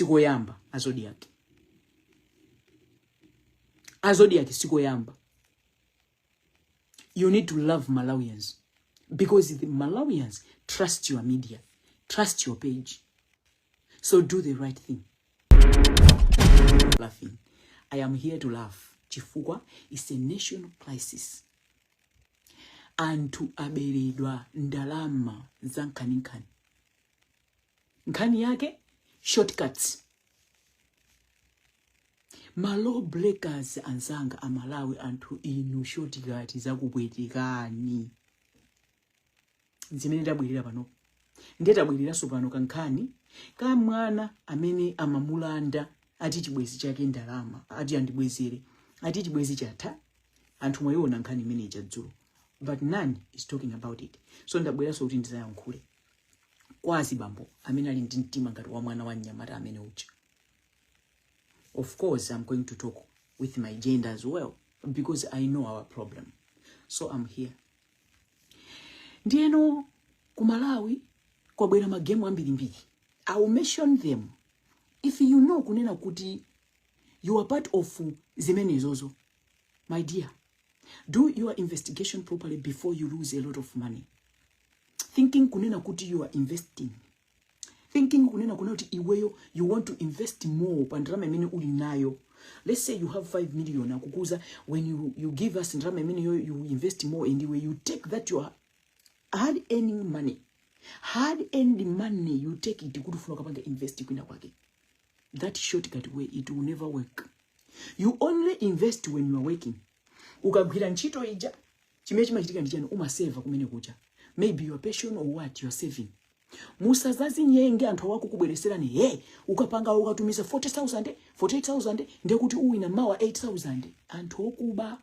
sikoyamba azodiac. Azodiac sikoyamba. You need to love Malawians because the Malawians trust your media, trust your page. So do the right thing. Laughing. I am here to laugh. Chifukwa is a national crisis. Antu aberedwa ndalama za nkani. Nkani yake shortcuts. Malo breakers anzanga amalawi antu inu shortcuts za kubwetekani. Nzimene tabwirira pano. Ndetabwirira so pano kankani ka mwana amene amamulanda ati chibwezi chake ndalama ati andibwezere ati chibwezi chatha anthu mwayiona nkhani imene ichadzulo, but none is talking about it. So ndabwera so kuti ndizayankhule kwazi bambo amene ali ndi mtima ngati wa mwana wa Nyamata amene ucha. Of course I'm going to talk with my gender as well because I know our problem. So I'm here. Ndieno kumalawi kwabwera magemu ambirimbiri. I will mention them. If you know kunena kuti you are part of zimene zozo, my dear, do your investigation properly before you lose a lot of money. Thinking kunena kuti you are investing. Thinking kunena kuti iweyo you want to invest more pandrama imene uli nayo. Let's say you have 5 million akukuza, when you give us ndrama imene you invest more and you take that your hard earning money. Hard earned money you take it kufuna kapanga invest kwina kwake. That shortcut way it will never work. You only invest when you are working. Ukagwira ntchito ija chimene chimachitika ndichani umaseva kumene kucha. Maybe your passion or what you are saving. Musazazi nyenge anthu wako kubwereserani ukapanga ukatumiza 40,000 48,000 ndiye kuti uwina mawa 8,000 anthu okuba.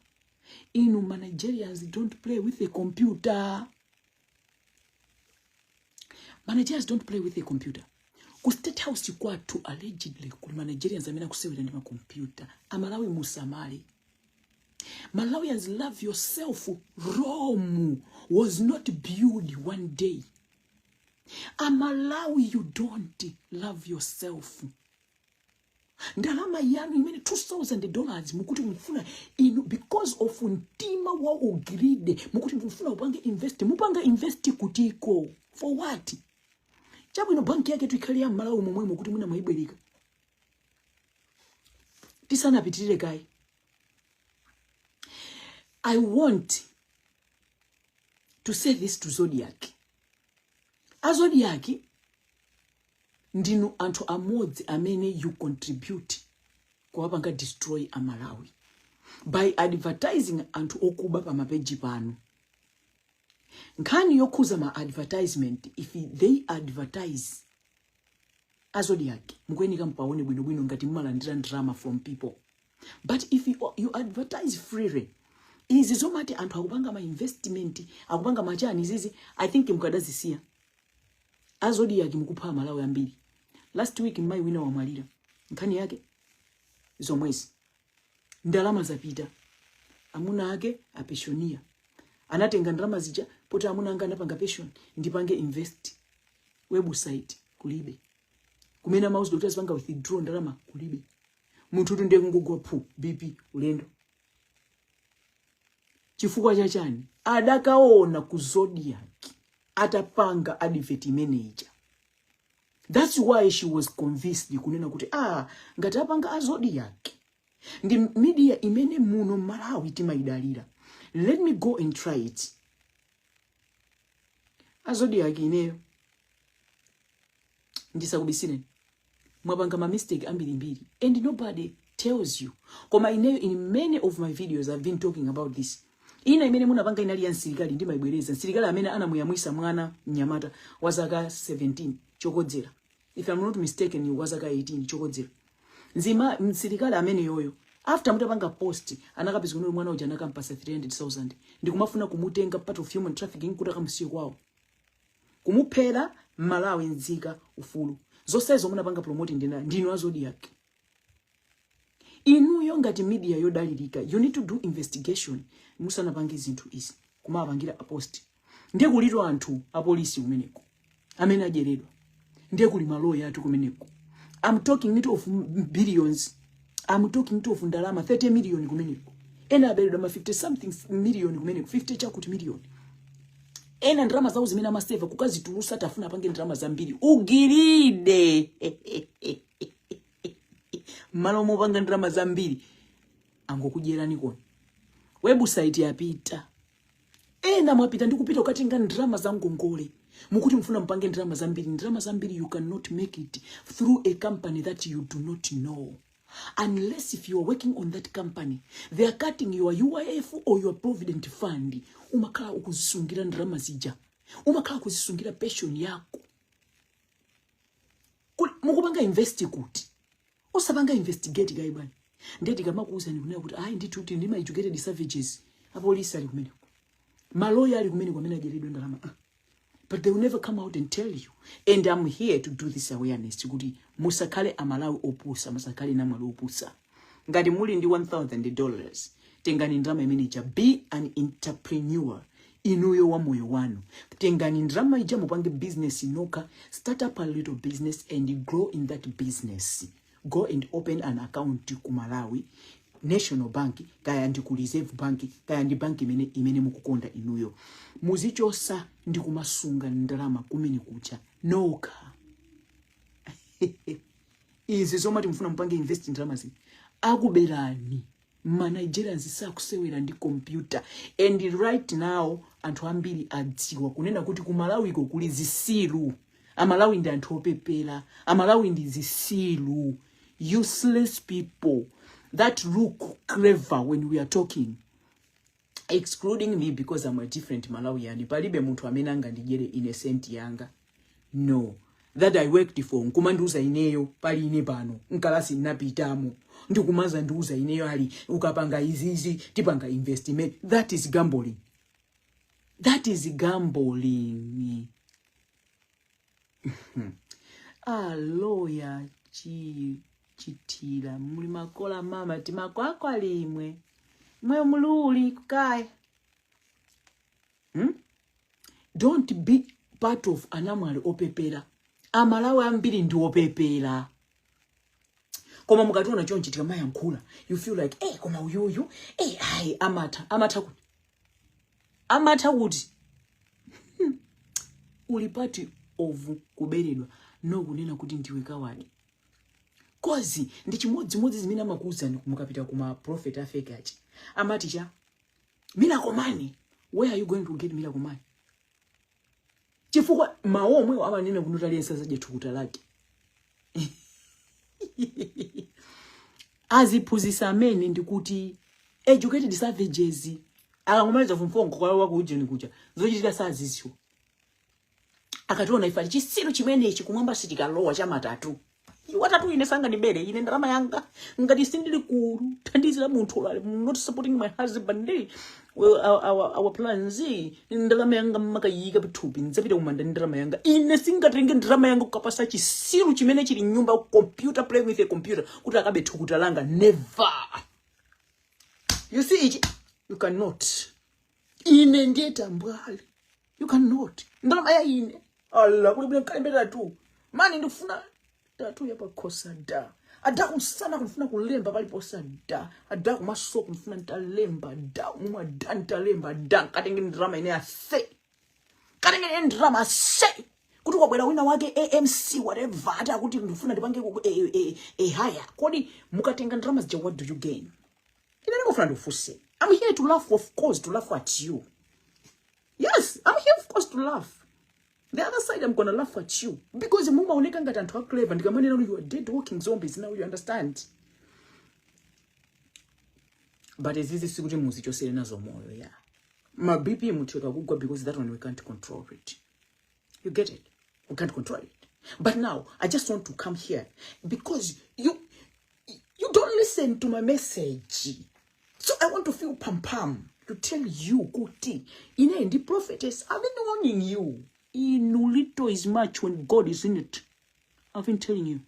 Inu Nigerians don't play with a computer. Managers don't play with a computer. Ku State House kwatu allegedly kuli Nigerians amene akusewera ndi computer. Amalawi musamali. Malawians love yourself. Rome was not built one day. Amalawi you don't love yourself. Ndalama yanu imene $2,000 mukuti mfuna inu because of mtima wa ugiride mukuti mfuna upange invest kutiko. For what? Chabu ino banki yake tuikali ya Malawi mumwe mukuti muna maibelika. Tisana pitirire kai. I want to say this to Zodiac. Azodiac ndinu anthu amodzi amene you contribute kuwapanga destroy Amalawi by advertising anthu okuba pa mapeji pano. Nkhani yokhuza ma advertisement if they advertise Azodiac mukwenika mpaone bwino ngati mmalandira drama from people. But if you advertise freely izi zomati anthu akupanga ma investment akupanga machani izizi I think mukadazisiya. Azodiac mukupha Malawi ambiri. Last week mai wina wa Malira nkhani yake zomwezi ndalama zapita amuna ake apeshonia anatenga ndalama zija poti amuna anga anapanga pension ndipange invest website kulibe kumena mouse doctors panga withdraw ndalama kulibe munthu tunde kungogwa phu BP ulendo chifukwa chachani adakaona ku Zodiac atapanga advert manager. That's why she was convinced kunena kuti ngati apanga Azodiac ndi media imene muno Malawi timaidalira. Let me go and try it. Azodiac ineyo ndisakubisine mwapanga ma mistake ambirimbiri and nobody tells you. Koma ineyo in many of my videos I've been talking about this. Ina imene munapanga inali ya nsilikali ndi maibwereza nsilikali amene anamuyamwisa mwana Nyamata wazaka 17 chokodzera. If I'm not mistaken wazaka 18 chokodzera. Nzima nsilikali amene yoyo after mutapanga post anakapeza kuno mwana uja anakampasa 300,000 ndikumafuna kumutenga part of human trafficking kuti akamsiye kwawo kumuphera Malawi nzika ufulu zonsezo munapanga promoting ndino Azodiac. Inuyo ngati media yodalirika you need to do investigation musanapange zinthu izi kumapangira post. Ndiye kulitwa anthu apolisi kumeneko amene ajeredwa. Ndiye kuli maloya atu kumeneko I'm talking it of billions. I'm talking it of ndalama 30 million kumeneko. Ena aberedwa ma 50 something million kumeneko, 50 chakuti million. Ena ndrama zawo zimene amaseva kukazitulusa tafuna pange ndrama zambiri. Ugiride. Malo mopanga ndrama zambiri. Angokudyerani koni. Website yapita. Ena mwapita ndikupita ukatenga ndrama za ngongole. Mukuti mfuna mpange ndrama zambiri. Ndrama zambiri you cannot make it through a company that you do not know. Unless if you are working on that company, they are cutting your UIF or your provident fund. Umakala ukuzisungira ndrama zija. Umakala kuzisungira pension yako. Mukubanga investi kuti. Usabanga investigate gaibani. Ndeti kama kuuza ni kunena kuti ndithi kuti ndima educated savages. Apolisi ali kumene. Maloya ali kumene kwamene ajeredwa ndalama. But they will never come out and tell you. And I'm here to do this awareness. Kuti musakale amalawi opusa, musakale namalo opusa. Ngati muli ndi $1,000. Tengani ndrama imene be an entrepreneur. Inuyo wa moyo wanu. Tengani ndrama ija mupange business inoka. Start up a little business and grow in that business. Go and open an account ku Malawi National Bank, kaya ndi ku Reserve Bank, kaya ndi bank imene mukukonda inuyo. Muzichosa ndi kumasunga ndalama kumene kucha. Noka. Izi zomati mfuna mpange invest ndalama zi. Akuberani. Managerians sakusewera ndi computer. And right now anthu ambiri adziwa kunena kuti ku Malawi ko kuli zisilu. Amalawi ndi anthu opepera. Amalawi ndi zisilu. Useless people that look clever when we are talking, excluding me because I'm a different Malawian. Palibe muntu amene angandijere innocent yanga. No, that I worked for. Nkumanduza ineyo pali ine pano. Nkalasi napitamo. Ndikumaza nduza ineyo ali ukapanga izizi tipanga investment. That is gambling. That is gambling. Lawyer chitira muli makola mama timakwakwa limwe mwe mululi kukaya. Don't be part of anamwali opepera. Amalawi ambiri ndi opepera. Koma mukationa chonchitika mayankhula, you feel like koma uyuyu amata kuti. Amata kuti. Uli part of kuberedwa no kunena kuti ndiwe kawadi. Kozi ndi chimodzi zimene amakuza mukapita kuma prophet afake achi. Amati cha miracle money. Where are you going to get miracle money? Chifukwa maomwe amanena kunotaliyensa zaje thukuta lake. Aziphunzisa amene ndikuti educated savages akangomaliza mfongo kwa wakujeni kucha zochitika sazisyo. Akationa ifali chisilo chimenechi kumwamba sitikalowa cha matatu. Watatu ine sanga nibere ine ndalama yanga ngati sindili kulu thandizira munthu olale not supporting my husband our plans ndalama yanga makayika pithupi ndzapita kumanda ndalama yanga ine singatenge ndalama yanga kukapasa chisilu chimene chili nyumba computer play with a computer kuti akabe thukuta langa never. You see you cannot. Ine ndeta mbwali you cannot. Ndalama ya ine Allah kuli bile kalembera tu mani ndifuna tatu yapa kosa da. Adaku sana kunifuna kulemba pali posa da. Adaku maso kunifuna ntalemba da. Muma da ntalemba da. Katenge ndrama ine ase. Katenge ndrama ase. Kuti kwa bwela wina wake AMC whatever. Ata kuti nifuna nipange haya. Kodi mukatenga ndrama zija what do you gain? Ina niko funa ndufuse. I'm here to laugh, of course, to laugh at you. Yes, I'm here of course to laugh. The other side, I'm gonna laugh at you. Because muma uneka ngata antu clever. Ndika mani you are dead walking zombies. Now you understand. But is this sikuti muzicho serena zomoyo, yeah. My BP mutweka kugwa because that one we can't control it. You get it? We can't control it. But now, I just want to come here. Because you don't listen to my message. So I want to feel pam to tell you, Kuti, in the prophetess, I've been warning you. Little is much when God is in it. I've been telling you.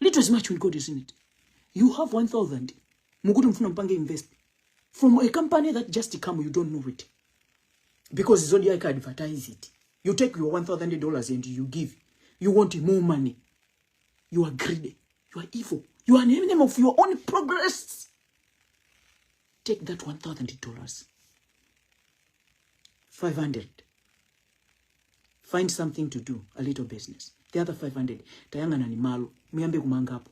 Little is much when God is in it. You have 1,000. Mugudu mfuna mpange invest. From a company that just come, you don't know it. Because Zodiac advertise it. You take your $1,000 and you give. You want more money. You are greedy. You are evil. You are an enemy of your own progress. Take that $1,000. 500. Find something to do, a little business. The other 500. Tayanga na ni malo. Muyambe kumangapo.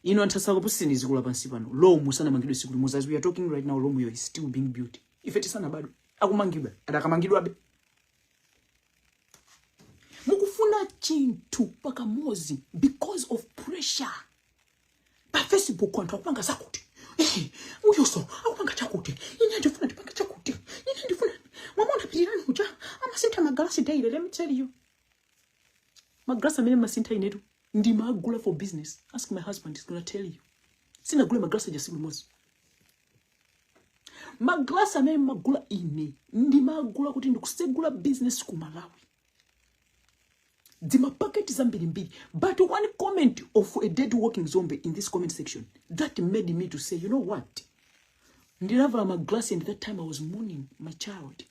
Ino antasako pusini zikula pansi pano. Low musana mangidwe sikuli musa. As we are talking right now, low muyo is still being built. If it is sana bado. Akumangidwa. Adakamangidwa abe. Mukufuna chintu paka mozi because of pressure. Pa Facebook kwantu akupanga sakuti. Uyoso akupanga chakuti. Ina ndifuna tipanga chakuti. Ina ndifuna mamona pitirani uja. Amasinta magalasi daily, let me tell you. Magalasi amene masinta inetu ndi magula for business. Ask my husband, he's gonna tell you. Sina gula magalasi ja siku mozi. Magalasi amene magula ine ndi magula kuti ndikusegula business ku Malawi. Dima packet zambiri. But one comment of a dead walking zombie in this comment section that made me to say, you know what? Ndilava my glass, and that time I was mourning my child.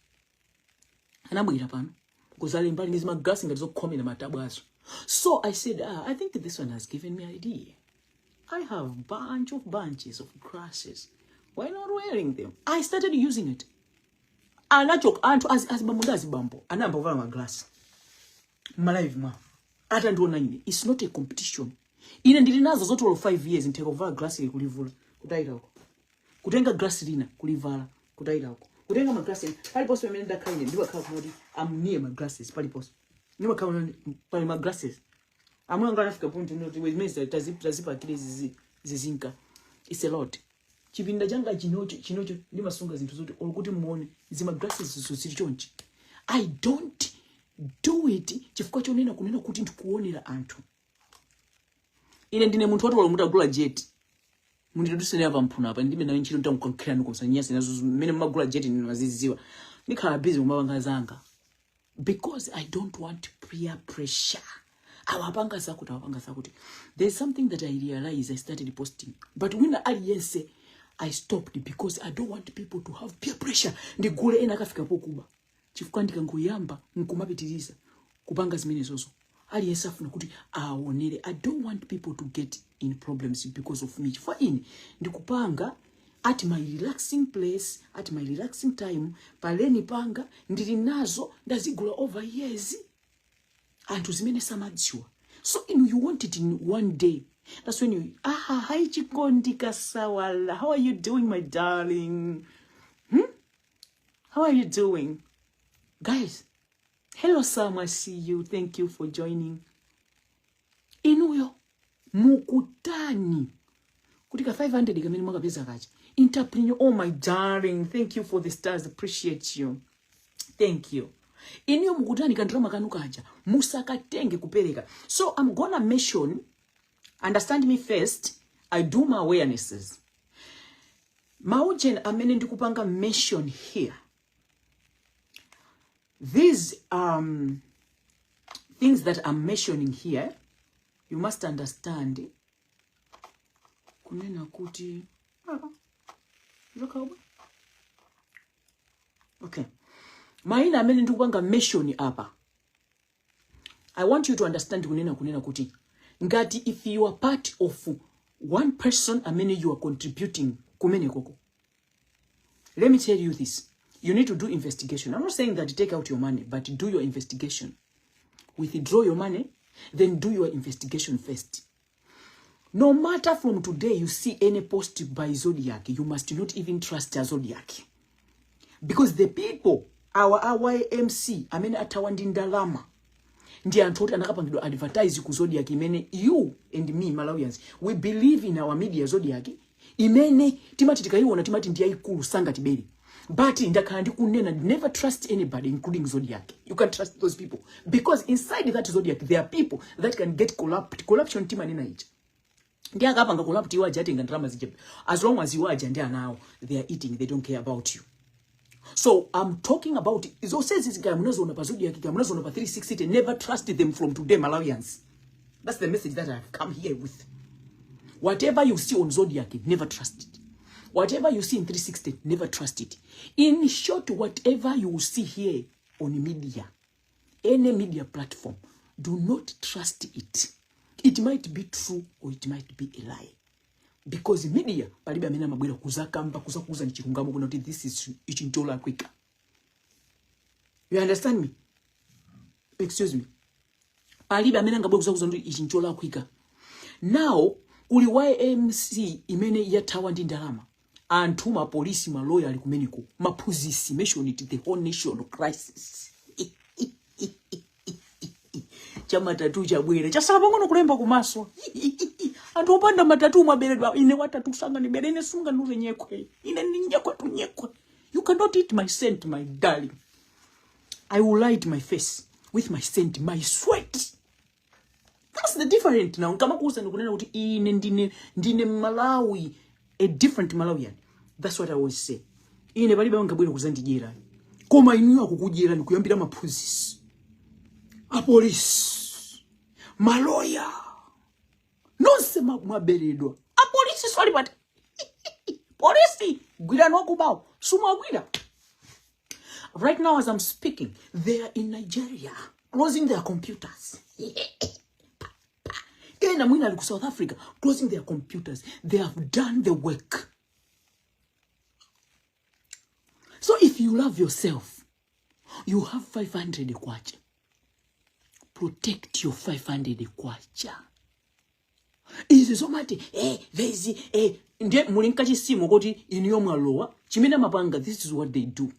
And I'm going to because I didn't buy my glass and so comment my tabas. So I said, I think this one has given me an idea. I have bunches of grasses. Why not wearing them? I started using it. And I took as bamundazi bambo. And I'm over my glass. My life, ma. It's not a competition. Ina ndilinazo zote all 5 years niteka over glass ili kulivula. Kutaira huko. Kutenga glass lina kulivala. Kutaira huko. Kutenga my glasses. Pali poso mmenenda kaine ndiwa kawa kumodi. I'm near my glasses. Pali poso. Ndiwa kawa pali my glasses. Amuna ngana fika point noti with me tazipa kile zizinka. It's a lot. Chipinda janga chinocho lima sunga zintu zote olukuti muone zima glasses zosiri chonchi. I don't do it chifukwa chonena kunena kuti ndikuonera anthu. Ine ndine munthu watu walumutagula jet. Munditusene ava mphuna apa ndime nayo nchilo ntamukankhira nukonsa nyasi nazo mene magula jet ndinaziziwa. Ndikhala busy kumabanga zanga. Because I don't want peer pressure. Awapanga sakuti. There's something that I realized I started posting. But when aliyense I stopped because I don't want people to have peer pressure. Ndigule ena kafika pokuba. Chifukwa ndikangoyamba nkumapitiriza kupanga zimene zozo. Aliyense afuna kuti aonere. I don't want people to get in problems because of me. For in ndikupanga at my relaxing place, at my relaxing time, paleni panga ndili nazo ndazigula over years. Anthu zimene samadziwa. So you want it in one day. That's when you hi Chikondi Kasawala. How are you doing, my darling? How are you doing? Guys, hello Sam, I see you. Thank you for joining. Inuyo mukutani kutika 500 kamene mwakapeza kachi. Interpreneur, oh my darling, thank you for the stars, appreciate you. Thank you. Inuyo mukutani kandrama kanu kaja musakatenge kupereka. So I'm gonna mention, understand me first, I do my awarenesses. Maujen amene ndikupanga mention here. These things that I'm mentioning here, you must understand. Kunena kuti. Okay. Maina amene ndikupanga mention apa. I want you to understand kunena kuti. Ngati if you are part of one person amene you are contributing kumene koko. Let me tell you this. You need to do investigation. I'm not saying that take out your money, but do your investigation. Withdraw your money, then do your investigation first. No matter from today you see any post by Zodiac, you must not even trust a Zodiac. Because the people, our MC, I mean atawandindalama, ndi antoti anakapangidwa advertise ku Zodiac imene you and me Malawians, we believe in our media Zodiac, imene timati tikaiona timati ndi yaikulu sanga tibeli. But ndakhala ndikunena, never trust anybody, including Zodiac. You can trust those people. Because inside that Zodiac, there are people that can get corruption tima nina ichi. Ndiya kapanga corrupt iwa jati ngandrama zijepe. As long as you are jandia now, they are eating, they don't care about you. So I'm talking about, so says this guy, munazo pa Zodiac, munazo pa 360, never trust them from today, Malawians. That's the message that I've come here with. Whatever you see on Zodiac, never trust it. Whatever you see in 360, never trust it. In short, whatever you see here on media, any media platform, do not trust it. It might be true or it might be a lie. Because media, palibe amena mabwera kuzakamba, kuzakuza ni chikungamo kuna kuti this is ichinchola quicker. You understand me? Excuse me. Palibe amena ngabwe kuzakuza ndi ichinchola quicker. Now, uli YMC imene yatawa ndi ndalama. Anthu ma police ma lawyer ali kumeneko. Mapuzisi mention it the whole nation crisis. Chama tatu chabwere. Chasala pangono kulemba kumaso. Anthu opanda matatu maberedwa ine watatu sanga ni berene sunga nure nyekwe. Ine nyekwe tu nyekwe. You cannot eat my scent, my darling. I will light my face with my scent, my sweat. That's the different now. Kama kusa nukunena kuti ine ndine Malawi, a different Malawian. That's what I always say. Ine palibe ngabwera kuzandijera. Koma inu akukujera nikuyambira mapuzisi. A police. Maloya. Nonse maberedwa. A police sorry but police gwira no kubao. Suma gwira. Right now as I'm speaking, they are in Nigeria closing their computers. South Africa closing their computers. They have done the work. So if you love yourself, you have 500 kwacha. Protect your 500 kwacha. Is so much there's nde mulinkachi simu koti iniyo mwalowa chimena mapanga. This is what they do.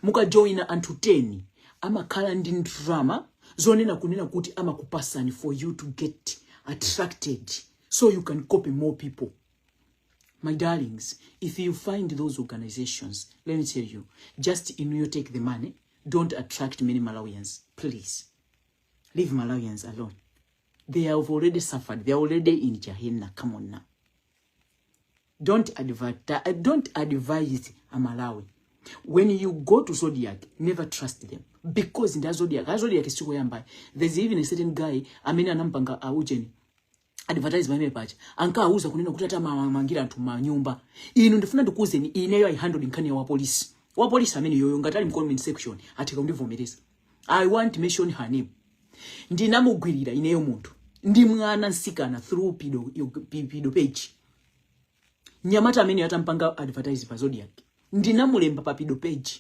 Muka join antu 10 ama kala ndi drama zonena kunena kuti ama kupasani for you to get attracted so you can copy more people. My darlings, if you find those organizations, let me tell you, just in you take the money, don't attract many Malawians, please. Leave Malawians alone. They have already suffered. They are already in Gehenna. Come on now. Don't advise a Malawi. When you go to Zodiac, never trust them. Because in that Zodiac is too yamba. There's even a certain guy, amena nampanga aujeni. Advertise my page. Anka auza kunena kutata mangira antu manyumba. Inu ndifuna ndukuze ni ineyo handle nkani ya wa police. Wa police amene yoyo ngatali mu comment section atika ndivomereza. I want to mention her name. Ndinamugwirira ineyo muntu. Ndi mwana nsikana through pido page. Nyamata amene yatampanga advertise pa Zodiac. Ndinamulemba pa pido page.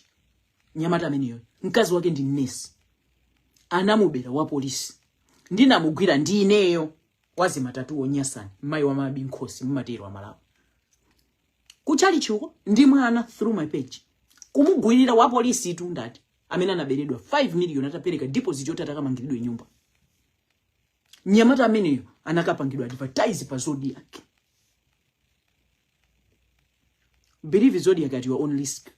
Nyamata amene yoyo. Mkazi wake ndi nurse. Anamubera wa police. Ndinamugwira ndi ineyo. Wazi matatu onyasani. Mai wa mabi nkosi mmatero wa Malawi. Kuchali chuko ndi mwana through my page. Kumugwirira wa police tu ndati. Amena naberedwa 5 million atapereka deposit yote atakamangidwe nyumba. Nyamata ameneyo anakapangidwa advertise pa Zodiac. Believe Zodiac at your own risk.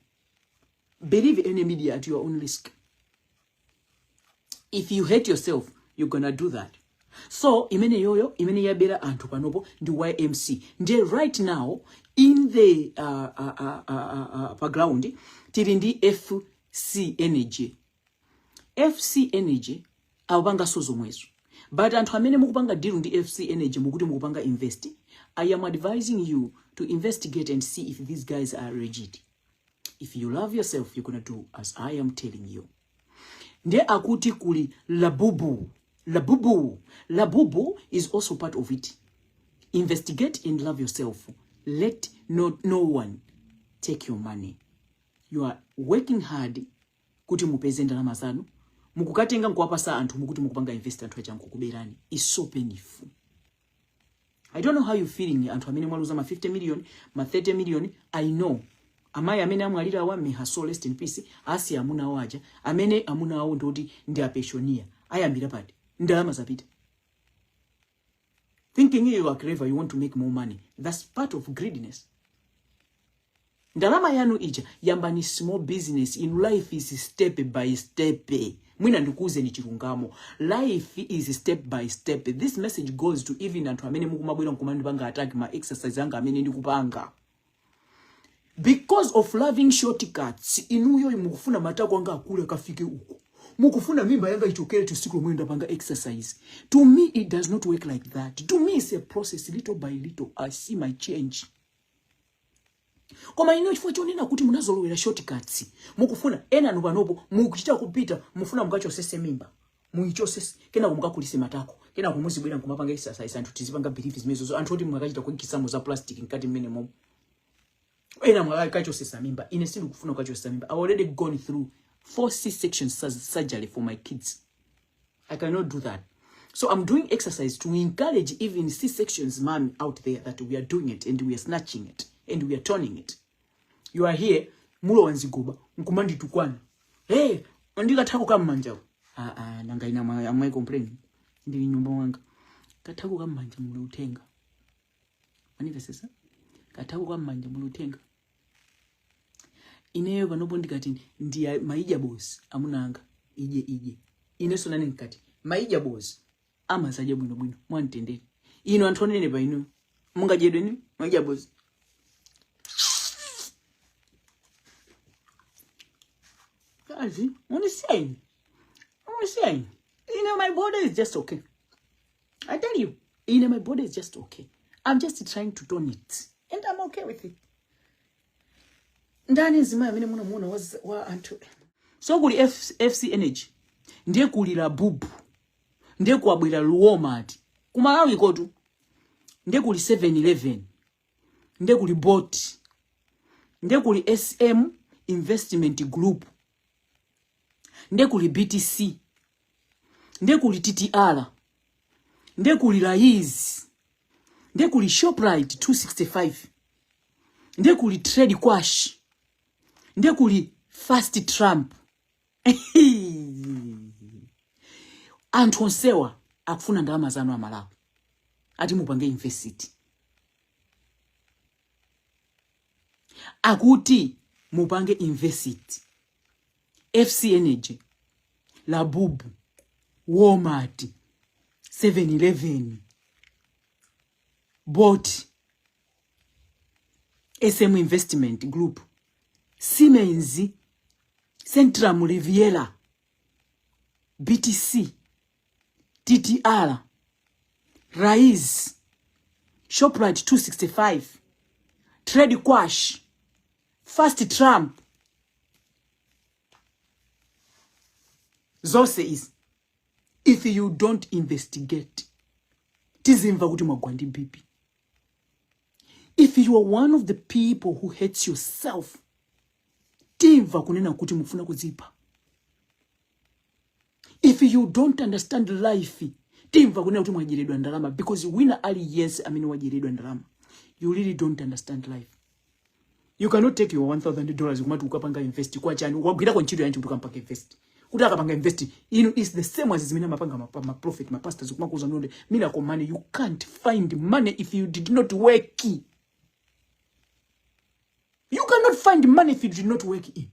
Believe any media at your own risk. If you hate yourself, you're gonna do that. So, imene yoyo, imene yabera antu panopo, ndi YMC. Ndi right now, in the background, tiri FC Energy. FC Energy, awanga sozo mwezo. But antu amene mukupanga deal ndi FC Energy, mukuti mukupanga invest. I am advising you to investigate and see if these guys are legit. If you love yourself, you're gonna do as I am telling you. Nde akuti kuli Labubu. Labubu is also part of it. Investigate and love yourself. Let no one take your money. You are working hard kuti mupeze ndalama zanu. Mukukatenga nkuwapasa anthu mukuti mukupanga invest anthu acha nkukuberani. It's so painful. I don't know how you feeling anthu amene mwaluza ma 50 million, ma 30 million. I know. Amai amene amwalira wa may her soul rest in peace. Asi amuna waja. Amene amuna awo ndoti ndi apeshonia. Ayambira pati. Ndalama zapita. Thinking you are clever, you want to make more money. That's part of greediness. Ndalama yanu ija, yambani small business. In life is step by step. Mwina ndukuze ni chirungamo. Life is step by step. This message goes to even antu amene mukumabwira nkumandi banga attack ma exercise anga amene ndikupanga. Because of loving shortcuts, inuyo mukufuna matako anga akule kafike uko. Mukufuna mimba yanga ichokele tusiku mwenda panga exercise. To me, it does not work like that. To me, it's a process. Little by little, I see my change. Koma ino chifukwa chonena kuti munazolowera shortcuts. Mukufuna ena nubanopo mukuchita kupita mufuna mkacho sese mimba. muichose kena kumukakulise matako kena kumuzibwera nkumapanga exercise anthu tizipanga beliefs mezo anthu oti mwakachita kunkisamo za plastic nkati mmene momo ena mwakali kachosesa mimba ine sindi kufuna kachosesa mimba. I already gone through 4 C-section surgery for my kids. I cannot do that. So I'm doing exercise to encourage even C-sections mom out there that we are doing it and we are snatching it and we are turning it. You are here mulo wanzigoba nkumandi tukwana hey ndikathaku kamanja nanga ina amai complain ndili nyumba wanga kathaku kamanja mulo utenga maniva sasa kathaku kamanja mulo utenga ineyo panopo ndikati ndi maija boss amunanga ije ineso nani nkati maija boss amazaje bwino mwantendere ino anthu onene pa ino mungajedwe ni maija boss. I'm saying, my body is just okay. I tell you, my body is just okay. I'm just trying to tone it, and I'm okay with it. Ndani nzima mimi muona wa antu. So kuli FC Energy, ndiye kulira bubu, ndiye kuabwira Walmart. Kumalawi kotu, ndiye kuli 7-Eleven, ndiye kuli Bot, ndiye kuli SM Investment Group. Nde kuli BTC, nde kuli TTR, nde kuli Raiz, nde kuli Shoprite 265, nde kuli Trade Quash, nde kuli Fast Trump. Anthu onsewa akufuna ndalama zanu amalawi ati mupange university. Akuti mupange university. FC Energy, La Bubu, Walmart, 7-Eleven, Bot, SM Investment Group, Siemens, Centrum Riviera, BTC, TTR, Raiz, Shoprite 265, Trade Quash, Fast Trump. Zose is, if you don't investigate, tizimva kuti mwagwandi bibi. If you are one of the people who hates yourself, timva kunena kuti mufuna kuzipa. If you don't understand life, timva kunena kuti mwajiredwa ndalama, because wina ali yes amini wajiredwa ndalama. You really don't understand life. You cannot take your $1,000 kumatu ukapanga invest kwa chani, wabwira kwa nchido yanchi utukampaka invest. Kutaka panga invest, is the same as mina mapanga ma profit, ma pastors, kumakuza nonde, mina kwa money. You can't find money if you did not work. You cannot find money if you did not work in.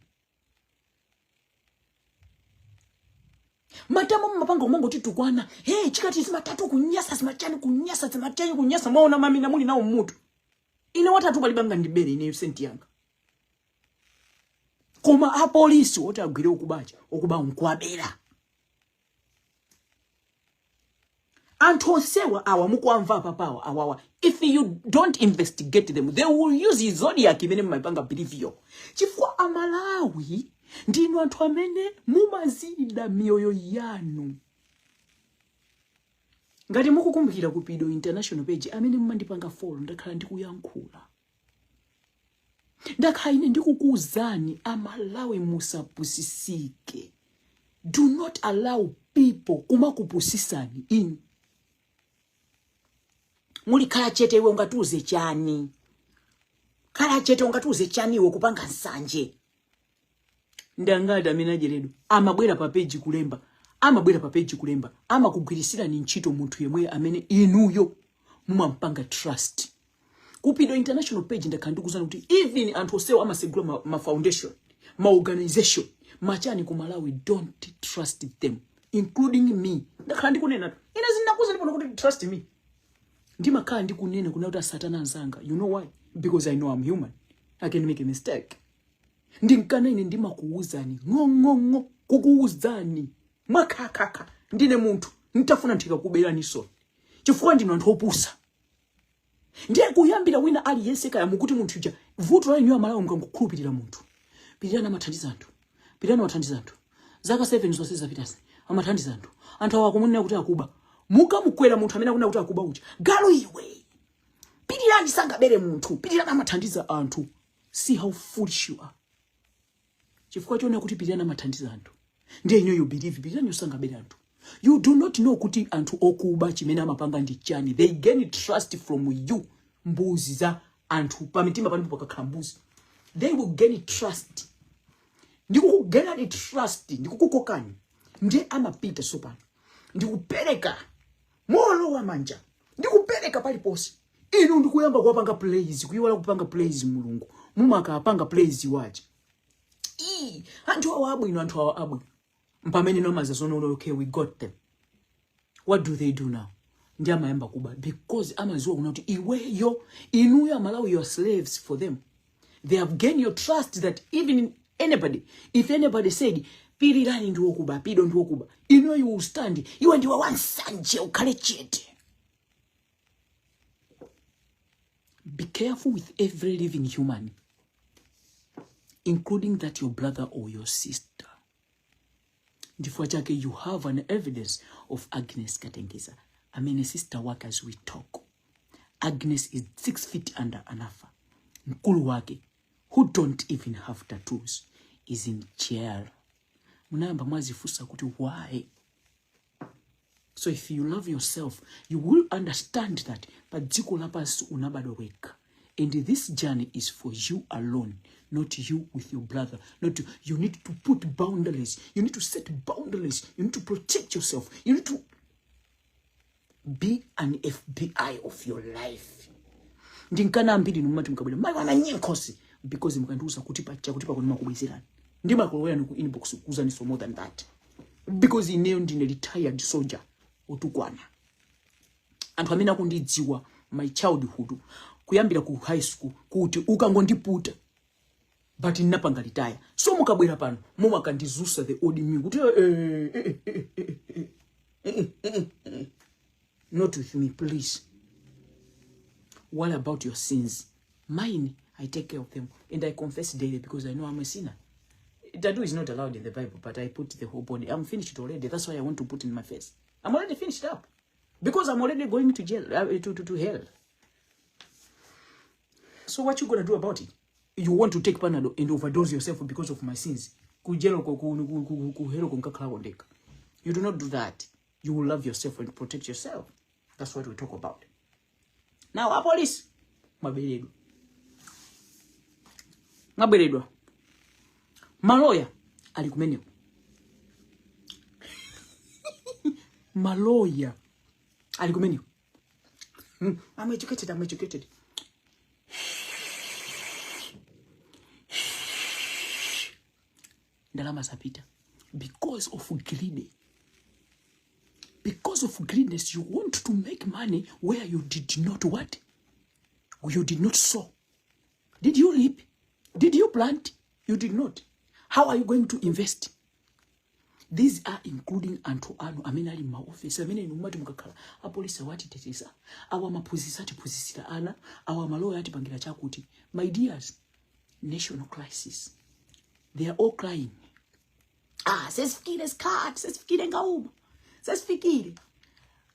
Matamu mapanga umongo titukwana, hey, chikati simatatu kunyasa, simachani kunyasa, simachani kunyasa, maona mami na muli na umutu. Ine watatu balibanga ndibere, ine yusenti yanga. Koma a police wote agwire okuba nkwabera. Anthu onsewa awa mukwamva papawa awawa. If you don't investigate them, they will use zodiac imene mumapanga believe yo. Chifukwa amalawi ndinu anthu amene mumazida miyoyo yanu. Ngati mukukumbukira ku Pido International page amene mumandipanga follow ndakhala ndikuyankhula. Ndakhaine ndikukuuzani amalawi musapusisike. Do not allow people kumakupusisani in. Muli kala chete iwe ungatuze chani. Kala chete ungatuze chani iwe kupanga nsanje. Ndangada minajeredo. Amabwera pa page kulemba. Amabwera pa page kulemba. Ama kugwirisira ni nchito muntu yemwe amene inuyo mumampanga trust. Kupido International page ndakandukuzana kuti even anthu osewa amasegula ma foundation, ma organization, machani kumalawi, don't trust them, including me. Ndakandi kunena ina zinakuza ndipo kuti trust me. Ndima kandi kunena kuna uta satana nzanga. You know why? Because I know I'm human. I can make a mistake. Ndinkana ine ndima kuuzani ngongongo kukuuzani makakaka ndine muntu nitafuna ntika kubera niso. Chifukwa ndino anthu opusa. Ndiye kuyambira wina ali yeseka ya mukuti muntu uja vuto la nywa malawi mkangukhulupirira muntu. Pirana mathandizantu. Pirana mathandizantu. Zaka 7 zonse zapitasi. amathandiza anthu awa kumunena kuti akuba muka mukwera munthu amene akunena kuti akuba uja galo iwe pitirani sangabere munthu pitirani amathandiza anthu. See how foolish you are. Chifukwa chona kuti pitirani amathandiza anthu ndiye ino you believe pitirani usangabere anthu. You do not know kuti anthu okuba chimene amapanga ndi chani. They gain trust from you. Mbuzi za anthu pamitima panipo pakakhala mbuzi. They will gain trust. Ndikukugena trust ndikukukokani ndiye amapita sopano ndikupereka molo wa manja ndikupereka paliponse inu ndikuyamba kuwapanga praise kuyiwala kupanga praise mulungu mumaka apanga praise waje anthu awa abwino mpamene nomaza zono okay we got them. What do they do now? Ndi amayamba kuba because amaziwa kuna kuti iweyo inuyo amalawi you are slaves for them. They have gained your trust that even if anybody said pirirani ndi wokuba pido ndi wokuba ino you will stand iwe ndiwe wansanje ukhale chete. Be careful with every living human, including that your brother or your sister. Ndifua chake you have an evidence of Agnes Katengeza. I mean a sister work as we talk. Agnes is 6 feet under Anafa. Mkulu wake who don't even have tattoos is in jail. Munamba mwazifusa kuti why? So if you love yourself, you will understand that padziko lapasi unabado weka. And this journey is for you alone, not you with your brother. You need to put boundaries. You need to set boundaries. You need to protect yourself. You need to be an FBI of your life. Ndinkana mbidi numati mkabula. Mai wana nyenkosi. Because mkanduza kutipa kunima kubizirani. Ndima kulowea nuku inbox kuzani so more than that. Because ineo ndine retired soldier. Utukwana. Antu hamina kundidziwa my childhood. Kuyambira ku high school. Kuti ukangondiputa. But inapanga retire. So mukabwera pano. Muma kandizusa the old me. Kuti not with me, please. What about your sins? Mine, I take care of them. And I confess daily because I know I'm a sinner. Tattoo is not allowed in the Bible, but I put the whole body. I'm finished already. That's why I want to put in my face. I'm already finished up. Because I'm already going to jail, to hell. So what you gonna do about it? You want to take Panadol and overdose yourself because of my sins. You do not do that. You will love yourself and protect yourself. That's what we talk about. Now, our police. Maberedwa. Maloya alikumeneo. Maloya alikumeneo. I'm educated. Ndalama sapita. Because of greed. Because of greediness, you want to make money where you did not what? You did not sow. Did you reap? Did you plant? You did not. How are you going to invest? These are including Antoano, Amenali, my office, Amena, Numatumaka, a police, what it is, our Mapusisati Pusisita Anna, our Maloya Bangila Chakuti. My dears, national crisis. They are all crying. Says Fikire's card, says Fikire Gaum, says Fikire.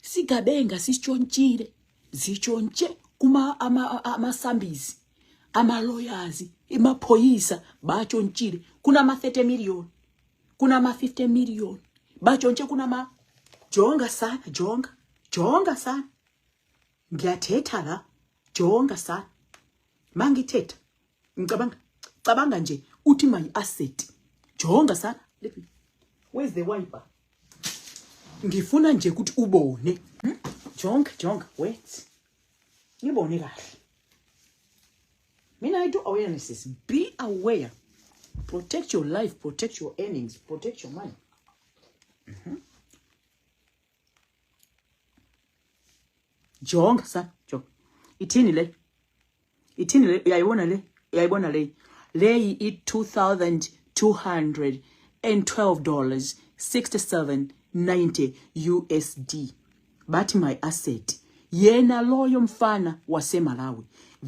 Sikabenga, sichonchire, zichonche, kuma ama sambis, ama lawyers, ima poisa, bachonchire, kuna ma 30 million, kuna ma 50 million, bachonche kuna ma, jonga sana, jonga sana, ngiateta la, jonga sana, mangi teta, kabanga nje, uti my asset, jonga sana. Where's the wiper? Ngifuna nje kuti ubone. Jonga, wait. Ngibone kahle. Mina I do awarenesses. Be aware. Protect your life, protect your earnings, protect your money. Jonga sa, jonga. Itini le, yaibona le. Lei it $2,212.67.90 USD. But my asset yena loyo mfana wase Malawi.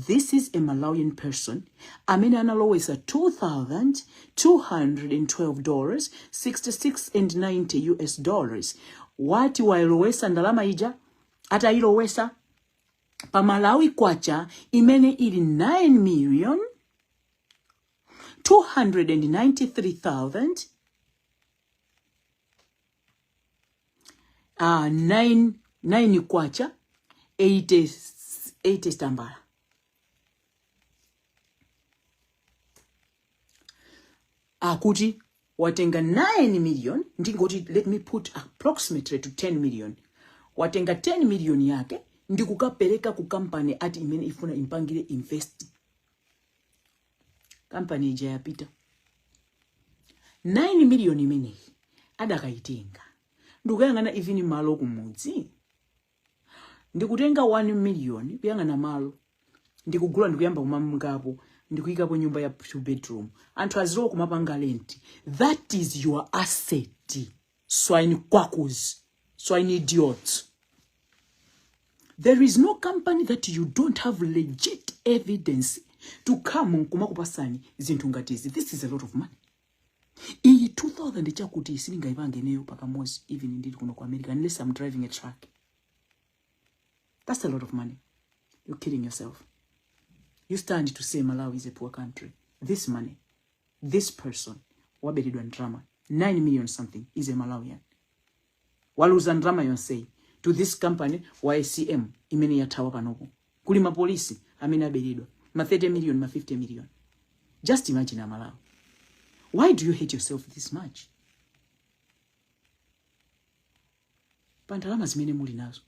This is a Malawian person. Amene analowesa $2,212, 66.90 US dollars. Wati wailowesa ndalama ija, ata ilowesa pa Malawi kwacha imene ili 9,293,000 9 kwacha 80 stambala. Akuti watenga 9 million, ndingoti let me put approximately to 10 million. Watenga 10 million yake ndikukapeleka ku company ati imene ifuna impangire invest. Company ija yapita 9 million imene adakaitenga. Ndukuyangana even malo kumudzi. Ndikutenga 1 million kuyangana malo. Ndikugula ndikuyamba kumamngapo. Ndikuyikapo nyumba ya 2 bedroom. Anthu aziro kumapanga rent. That is your asset. Swine quackers. Swine idiots. There is no company that you don't have legit evidence to come kumakupasani zinthu ngatizi. This is a lot of money. Iyi 2000 chakuti isilinga ipangeneyo pakamozi even ndili kuno ku America unless I'm driving a truck. That's a lot of money. You're kidding yourself. You stand to say Malawi is a poor country. This money, this person, waberidwa drama, 9 million something is a Malawian. Waluza drama yonsei to this company YCM imene yatawa panopo. Kuli mapolisi amene aberidwa ma 30 million, ma 50 million. Just imagine a Malawi. Why do you hate yourself this much? Pantalama zimene muli nazo.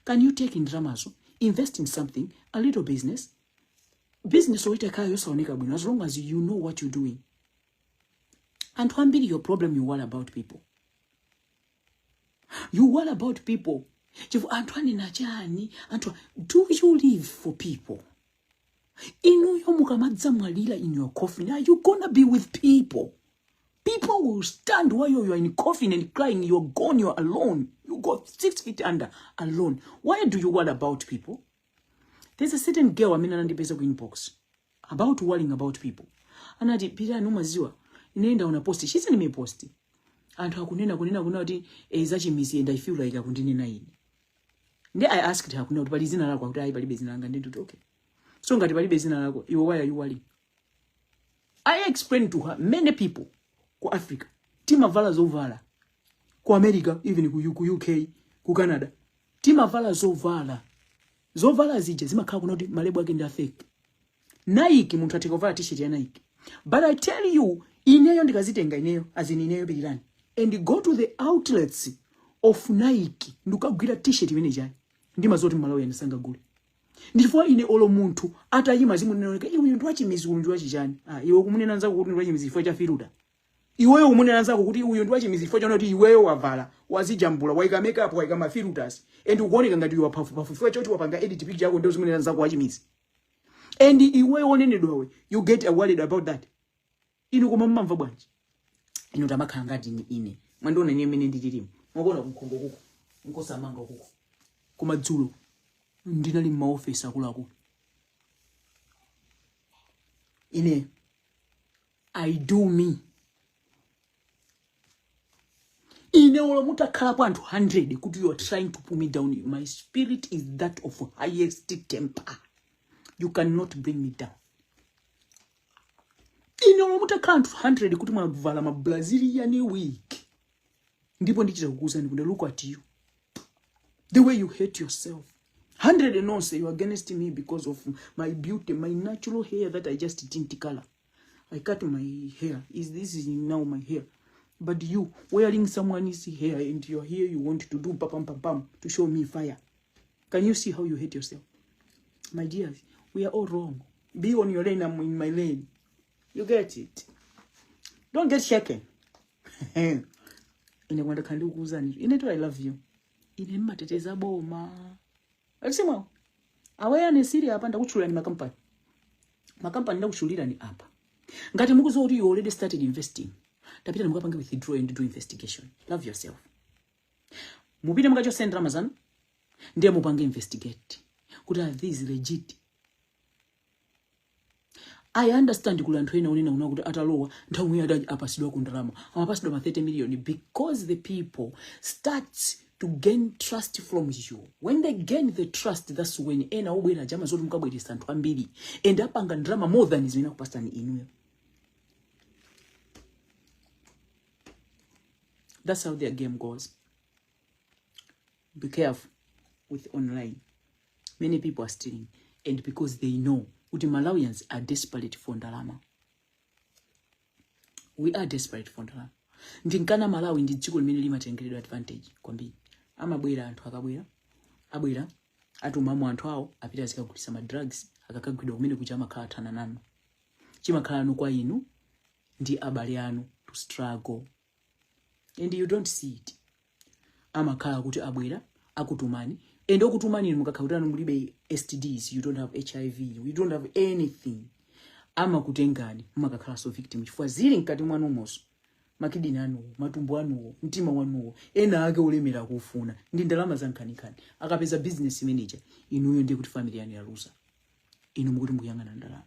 Can you take in dramazo, invest in something, a little business? Business oitakayo yosaoneka bwino as long as you know what you're doing. And wambiri your problem you worry about people. You worry about people. Antwani nachani, do you live for people? Inu yomukamadza mwalila in your coffin, are you gonna be with people? People will stand while you are in coffin and crying, you're gone, you're alone. You got 6 feet under, alone. Why do you worry about people? There's a certain girl I mean anandipeza ku inbox about worrying about people. Anati pira numaziwa nenda una post. She said me post. Anthu akunena kuna kuti zachimisi and I feel like akundinena ine. Nde I asked her kuna kuti pali zina lako kuti ayi palibe zina langa ndi okay. So ngati palibe zina lako, why are you worrying? I explained to her many people ku Africa timavala zovala. Ku America, even ku UK, ku Canada, timavala zovala. Zovala zije zimakhala kuna kuti malebo ake ndi fake. Nike munthu atikovala t-shirt ya Nike. But I tell you, ineyo ndikazitenga ineyo azini ineyo bilirani. And go to the outlets of Nike ndukagwira t-shirt imene jani. Ndima zoti Malawi yandisanga gule. Ndifua ine olo muntu atayima zimuneneka iwe ndo wachimizi undu wachijani. Iwe kumunena nzako kuti ndo wachimizi ifo cha firuda. Iweyo umunena nzako kuti uyo ndo wachimizi ifo cha noti iweyo wavala wazijambula waika makeup waika mafirutas and ugoneka ngati iwe pafu ifo cha kuti wapanga edit picture yako ndo zimunena nzako wachimizi. And iweyo onenedwawe you get worried about that. Inu kumamva bwanji. Inu tamakhala ngati ine. Mwandona ine mene ndililimu. Mwakona kumkhongo kuko. Nkosamanga kuko. Kumadzulo ndinali mu office akulaku. Ine I do me. Ine ola mutakhala pa anthu 100 kuti you are trying to pull me down. My spirit is that of highest temper. You cannot bring me down. Ine ola mutakhala anthu 100 kuti mwavala ma Brazilian week. Ndipo ndichita kukuza ndikunde look at you. The way you hate yourself. 100 and all say you are against me because of my beauty, my natural hair that I just tint color. I cut my hair. This is now my hair. But you wearing someone's hair and your hair you want to do pam to show me fire. Can you see how you hate yourself? My dears, we are all wrong. Be on your lane, I'm in my lane. You get it? Don't get shaken. Ine kwanda kandi ukuzani. Ine to I love you. Ine mateteza boma. Akisema awareness ile hapa ndakuchulira ni makampani. Makampani ndakuchulira ni hapa. Ngati mukuzo uri you already started investing. Tapita mukapanga withdraw and do investigation. Love yourself. Mupite mukacho send Ramazan. ndiye mupange investigate kuti are these legit. I understand kula anthu ena unena kuti atalowa nthawi yadaji apasidwa ku ndalama amapasidwa ma 30 million because the people start to gain trust from you. When they gain the trust, that's when ena obwera jama zoti mukabweresa anthu ambiri and apanga ndalama more than zimene kupasani inuyo. That's how their game goes. Be careful with online. Many people are stealing, and because they know the Malawians are desperate for ndalama. We are desperate for ndalama. Ndinkana Malawi ndi dziko limene limatengeredwa advantage kwambiri. Amabwera anthu abwera atumamu anthu awo apita zikagulisa ma drugs akakagwidwa kumene kuja amakhala thana nanu. Chimakhala anu kwa inu ndi abale anu to struggle. And you don't see it. Amakhala kuti abwera akutumani and okutumani mukakhautana mulibe STDs, you don't have HIV, you don't have anything. Amakutengani mumakakhala so victim chifukwa zili nkati mwanomonso. Makidini anuwo, matumbo anuwo, mtima wanuwo, ena ake ulemera kufuna. Ndi ndalama zankhanikani. Akapeza business manager, inuyo ndiye kuti family yanu yaluza. Inu mukuti mukuyang'ana ndalama.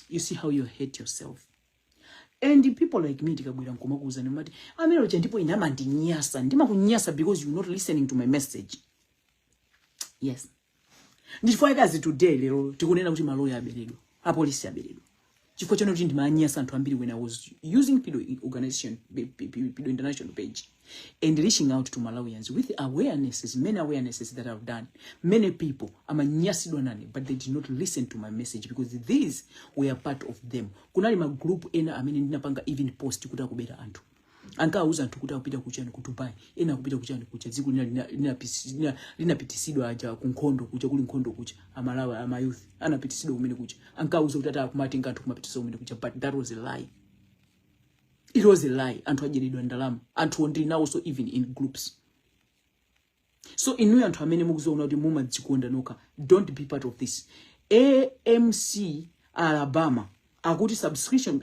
You see how you hate yourself. And people like me tikabwera nkomakuza nemati amero cha ndipo inama ndinyasa ndimakunyasa because you're not listening to my message. Yes. Ndifuna kazi today lero tikunena kuti maloya aberedwa, apolisi aberedwa. Chifukwa chano kuti ndimanyasa anthu ambiri when I was using PIDO organization, PIDO international page, and reaching out to Malawians with awarenesses, many awarenesses that I've done. Many people amanyasidwa nane, but they did not listen to my message because these were part of them. Kunali ma group ena amene ndinapanga even post kuta kubera anthu. Ankauza anthu kuti akupita kuchani ku Dubai, ena akupita kuchani kucha dziko linapitisidwa aja kunkhondo kucha kuli nkhondo kucha amalawa ama youth anapitisidwa kumene kucha. Ankauza kuti atakumatenga anthu kumapitisidwa kumene kucha, but that was a lie. It was a lie. Anthu ajeredwa ndalama. Anthu ndi now so even in groups. So inuyo anthu amene mukuzoona kuti muma dzikonda noka, don't be part of this. AMC Alabama akuti subscription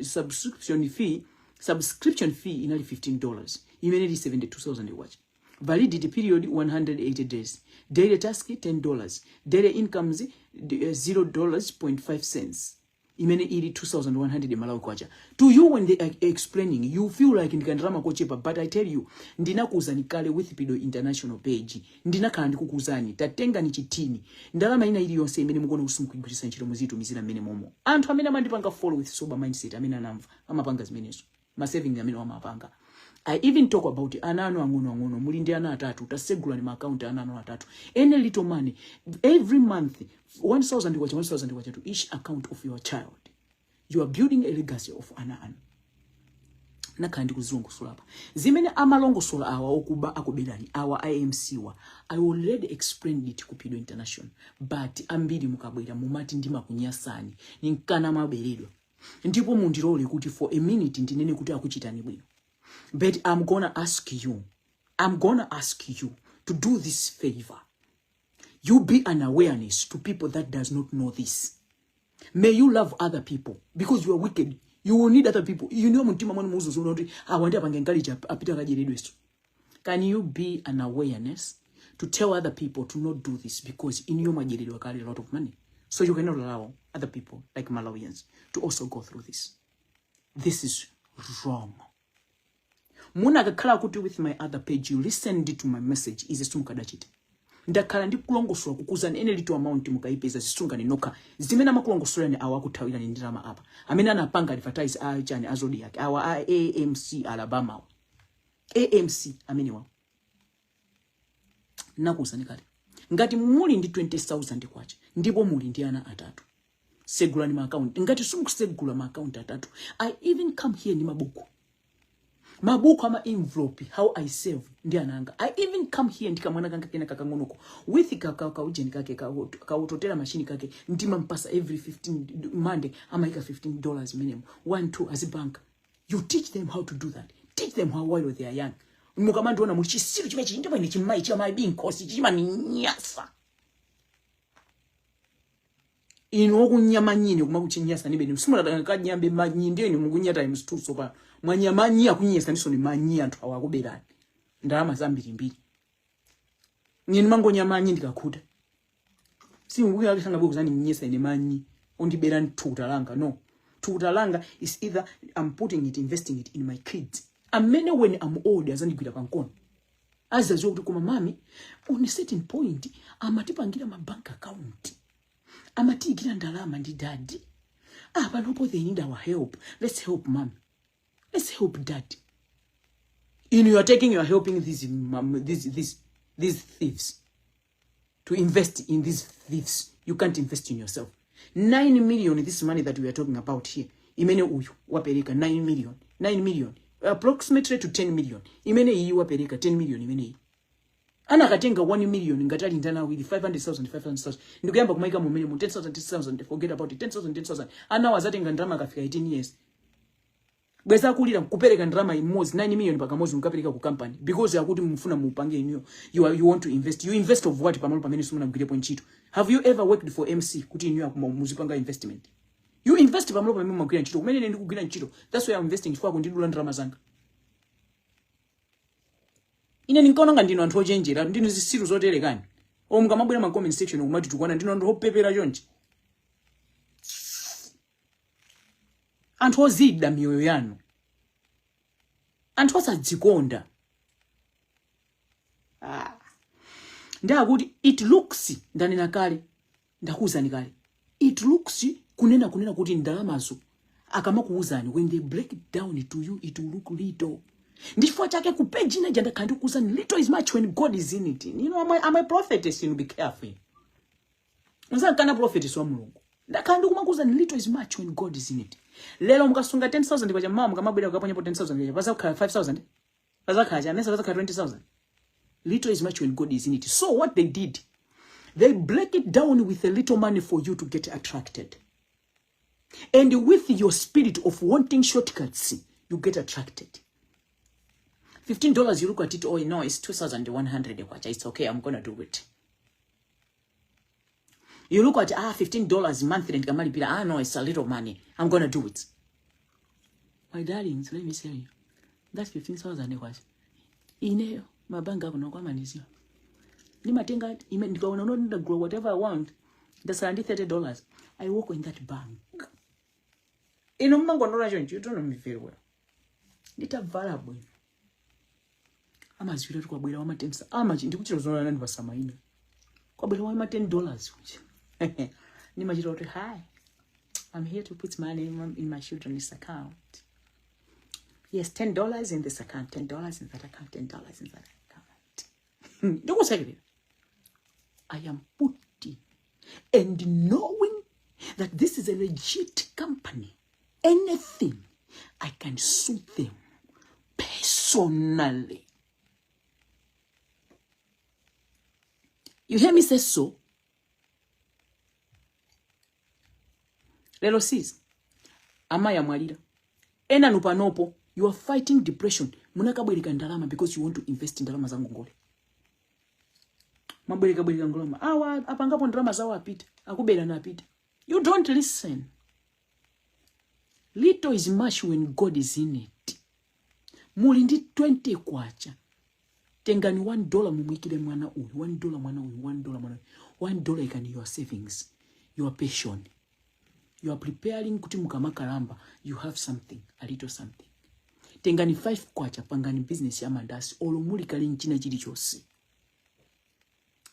fee inali $15. Imene li $72,000 watch. Validity period 180 days. Daily task $10. Daily incomes $0.5. Imene ili 2,100 Malawi kwacha. To you when they are explaining, you feel like ndikandrama kochepa, but I tell you, ndinakuzani kale with PIDO international page. Ndinakhala ndikukuzani, tatenga ni chitini. Ndalama ina ili yonse imene mukona usimukugwirisa ntchito muzitu mizina mene momo. Anthu amene amandipanga follow with sober mindset amene anamva, amapanga zimenezo. Ma saving amene amapanga. I even talk about anano angono muli ndi ana atatu utasegula ni account anano atatu. Any little money every month 1,000 kwacha to each account of your child. You are building a legacy of ana. Nakandi kuzungu sulapa. Zimene amalongo sula awa okuba akubedani awa IMC wa. I already explained it ku PIDO International. But ambiri mukabwera mumati ndima kunyasani. Ninkana maberedwa. Ndipo mundirole kuti for a minute ndinene kuti akuchitani bwino. But I'm gonna ask you to do this favor. You be an awareness to people that does not know this. May you love other people because you are wicked. You will need other people. You know muntima mwanu muzo so not awandi apangengalija apita kajeredweso. Can you be an awareness to tell other people to not do this because in your majeredwe carry a lot of money. So you cannot allow other people like Malawians to also go through this. This is wrong. Muna kakala kuti with my other page, you listened to my message, is a sumkadachite. Ndakala ndi kulongoswa kukuzani ene little amount mukaipeza sisunga ninoka. Zimena makulongoswa ni awa kutawila ni ndirama apa. Amena napanga advertise ajani azodi yake. Awa AMC Alabama. AMC ameni wao. Nakusani kati. Ngati muli ndi 20,000 kwacha. Ndipo muli ndi ana atatu. Segula ni ma account. Ngati sumkusegula ma account atatu. I even come here ni mabuku. Mabuku ama envelope, how I save, ndi ananga. I even come here ndika mwana kanga kena kakangonoko. With ujeni kake, kautotela machine kake, ndima mpasa every 15 Monday, ama ika $15 minimum. 1, 2, as a bank. You teach them how to do that. Teach them how while they are young. Mukamandu wana mulichisiru chimechi, ndima ni chimai, chima being kosi, chima ni nyasa. Inoku nyama nyini, kumakuchi nyasa nibe, nisimula taka nyambe manyindio ni mungu nyata times 2 sopa. Manyamanya kunyesa niso ni manyia ntu hawakuberani. ndalama zambiri. Nyini mango nyamanyi ndikakhuta. Si nguya alisanga bokuzani mnyesa ine manyi ondibera nthuta langa. No. Thuta langa is either I'm putting it, investing it in my kids. Amene when I'm old azandigwira pankono. Azazo kuti kuma mami on a certain point amatipangira ma bank account. Amatigira ndalama ndi daddy. Panopo they need our help. Let's help mom. Let's help dad. You are taking, you are helping these thieves to invest in these thieves. You can't invest in yourself. 9 million, this money that we are talking about here. Imene uyu wapereka 9 million. 9 million. Approximately to 10 million. Imene iyi wapereka 10 million imene iyi. Ana katenga 1 million ngatali ndana with 500,000. Ndikuyamba kumaika mu minimum 10,000. Forget about it. 10,000. Ana wazatenga ndalama kafika 18 years. Bweza kulira kupereka ndalama imozi 9 million pakamozi mukapereka ku company because yakuti mufuna mupange inyo you want to invest. You invest of what pamalo pamene sumuna mugwirepo ntchito. Have you ever worked for MC kuti inyo muzipanga investment? You invest pamalo pamene mugwira ntchito. Kumene ndi kugwira ntchito. That's why I'm investing for kundidula ndalama zanga. Ine ninkaona nga ndino anthu ochenjera ndino zisiru zoterekani. Omuka mabwera ma comment section kumati tukwana ndino anthu opepera chonje. Anthu ozida miyoyo yanu. Anthu osadzikonda. Ndakuti it looks ndanena kale. Ndakuzani kale. It looks kunena kuti ndalamazo akamakuuzani when they break it down to you it will look little. Ndifo chake ku page ina janda kandi kuzani little is much when God is in it. You know I'm a prophetess, you know, be careful. Nza kana prophetess wa Mulungu. Ndakandi kumakuzani little is much when God is in it. Lelo mukasunga 10,000 kwa jamaa mukamabwera kukaponyapo 10,000 bazakhala 5,000. Bazakhala janesa bazakhala 20,000. Little is much when God is in it. So what they did, they break it down with a little money for you to get attracted. And with your spirit of wanting shortcuts, you get attracted. $15, you look at it, oh no, it's 2,100. It's okay, I'm gonna do it. You look at $15 monthly and Kamalipira, no, it's a little money. I'm gonna do it. My darlings, let me tell you, that's 15,000 was. Ine mabanga kuno kwa manizio. Nimatenga ndikaona no grow whatever I want. That's $30. I work in that bank. Ino mbango no rajon, you don't know me very well. Nita variable. Amazwira kwa bwira wa matensa. Ndikuchira zona nani basama ino. Kwa bwira wa $10. Nimajira ote, hi. I'm here to put money in my children's account. Yes, $10 in this account, $10 in that account, $10 in that account. Don't say it. I am putting and knowing that this is a legit company. Anything I can sue them personally. You hear me say so? Lelo sis, amaya mwalira. Ena nupanopo, you are fighting depression. Munakabwelika ndalama because you want to invest in ndalama zangu ngole. Mabwelika ngoloma. Apangapo ndalama zawo apita. Akubela na apita. You don't listen. Little is much when God is in it. Muli ndi 20 kwacha. Tengani $1 mumwikile mwana uyu. $1 mwana uyu. $1 mwana uyu. $1 ikani your savings. Your passion. You are preparing kuti mukamakalamba. You have something. A little something. Tengani 5 kwacha. Pangani business ya mandasi. Olo muli kali nchina chili chosi.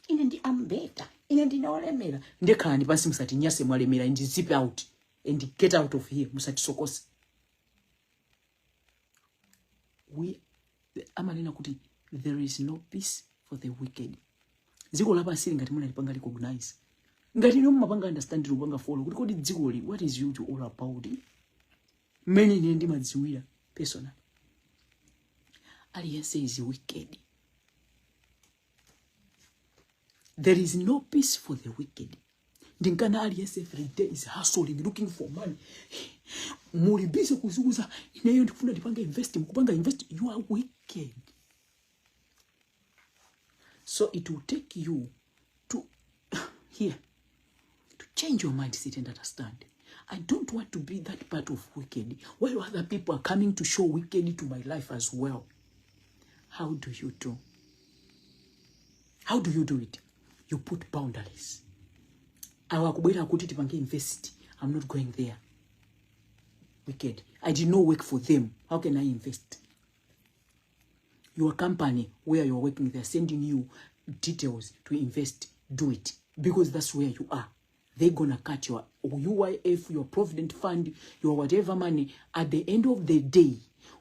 Ine ndi ambeta. Ine ndi naolemera. Ndekhala ndi pansi musati nyase mwalemera. And zip out. And get out of here. Musati sokosi. Amanena kuti there is no peace for the wicked. Ziko lapa asiri ngati muna lipanga recognize. Ngati no mapanga understand lupanga follow. Kuti kodi dziko li, what is you to all about it? Many ndi madziwira personal. Aliyense is wicked. There is no peace for the wicked. Ndinkana aliyense every day is hustling, looking for money. Muli busy kuzuza. Ineyo ndifuna ndipanga invest. Mukupanga invest. You are wicked. So it will take you to here to change your mindset and understand. I don't want to be that part of wicked while other people are coming to show wicked to my life as well. How do you do? How do you do it? You put boundaries. Awakubwera kuti tipange invest. I'm not going there. Wicked. I did not work for them. How can I invest? Your company where you're working, they're sending you details to invest. Do it. Because that's where you are. They're gonna cut your UIF, your provident fund, your whatever money. At the end of the day,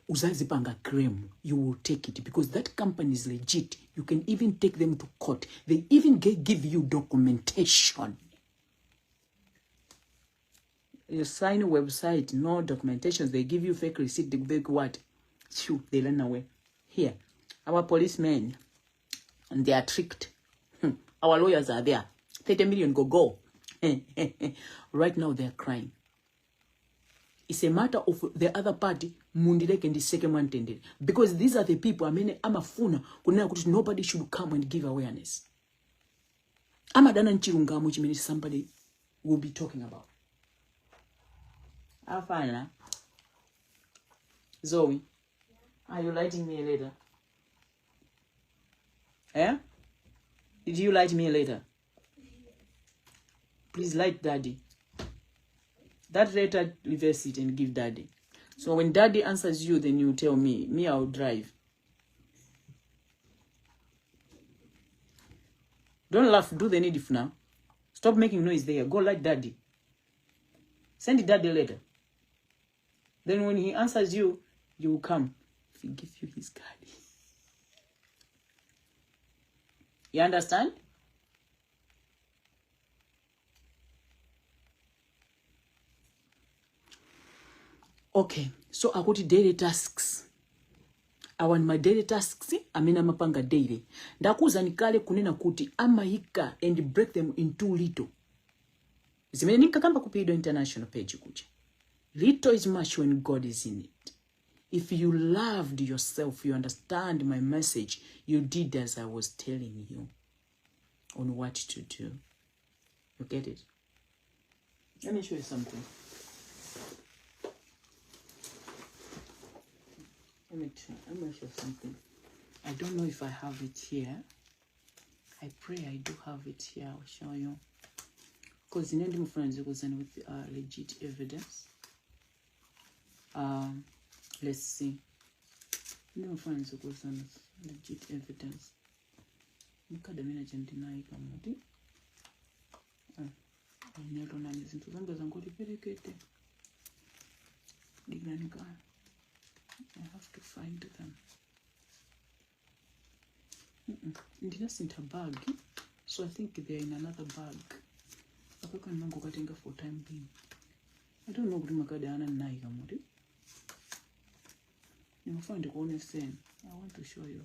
uzazipanga claim, you will take it because that company is legit. You can even take them to court. They even give you documentation. You sign a website, no documentations. They give you fake receipt. They beg what? Shoot, they run away. Here, our policemen, and they are tricked. Our lawyers are there. 30 million go. Right now they are crying. It's a matter of the other party, Mundilek and the second one tended. Because these are the people, I mean, I'm a funa, nobody should come and give awareness. I'm a Danan Chirunga, which means somebody will be talking about. How fine, huh? Zoe, are you lighting me later? Eh? Did you light me later? Please light Daddy. That later, reverse it and give Daddy. So when Daddy answers you, then you tell me. Me, I'll drive. Don't laugh. Do the needful now. Stop making noise there. Go light Daddy. Send Daddy later. Then when he answers you, you will come. If he gives you his card. You understand? Okay, so I got daily tasks. I want my daily tasks. Amena mapanga daily. Ndakuza nikale kunena kuti amaika and break them into little. Zimene nikakamba kupido international page kuche. Little is much when God is in it. If you loved yourself, you understand my message, you did as I was telling you on what to do. You get it? Let me show you something. Let me show something. I don't know if I have it here. I pray I do have it here. I'll show you. Because in any friends it was with legit evidence. Let's see. No friends it was legit evidence. Mukadamina jandinai kamudi. I don't know zinto zanga zangoti perekete. Dignanika. I have to find them. This isn't a bag, so I think they're in another bag. I can go for time being. I don't know what Makadana Naiga Modi. You will find the honest thing. I want to show you.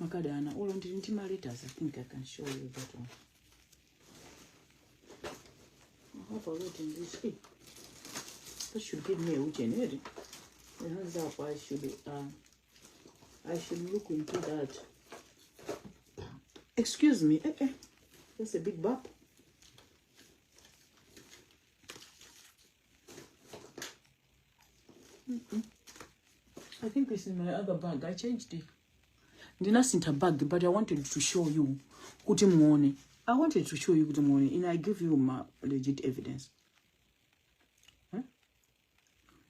Makadana, all on the intimate letters, I think I can show you that one. I have a lot in this. That should give me a weekend. The hands up, I should look into that. Excuse me. That's a big bap. I think it's in my other bag. I changed it. It's not in a bag, but I wanted to show you. Good morning. I wanted to show you good morning, and I give you my legit evidence. Huh?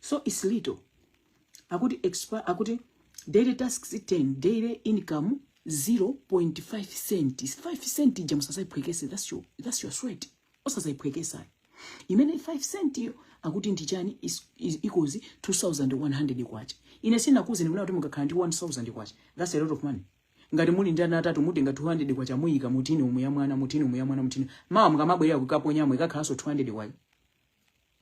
So it's little. I could daily tasks 10, daily income 0.5 cents. 5 cents jamusasa ipwekese. That's your sweat. Osasa ipwekesa. Imene 5 cents yo akuti ndichani is equals 2,100 kwacha. Inesina kuzi ni muna uti mukakandi 1,000 kwacha. That's a lot of money. Ngati muli ndana atatu muti nga 200 kwacha muyika mutini umuyamwana mutini. Mawa mukamabwera kukaponya mwe kakhaso 200 kwacha.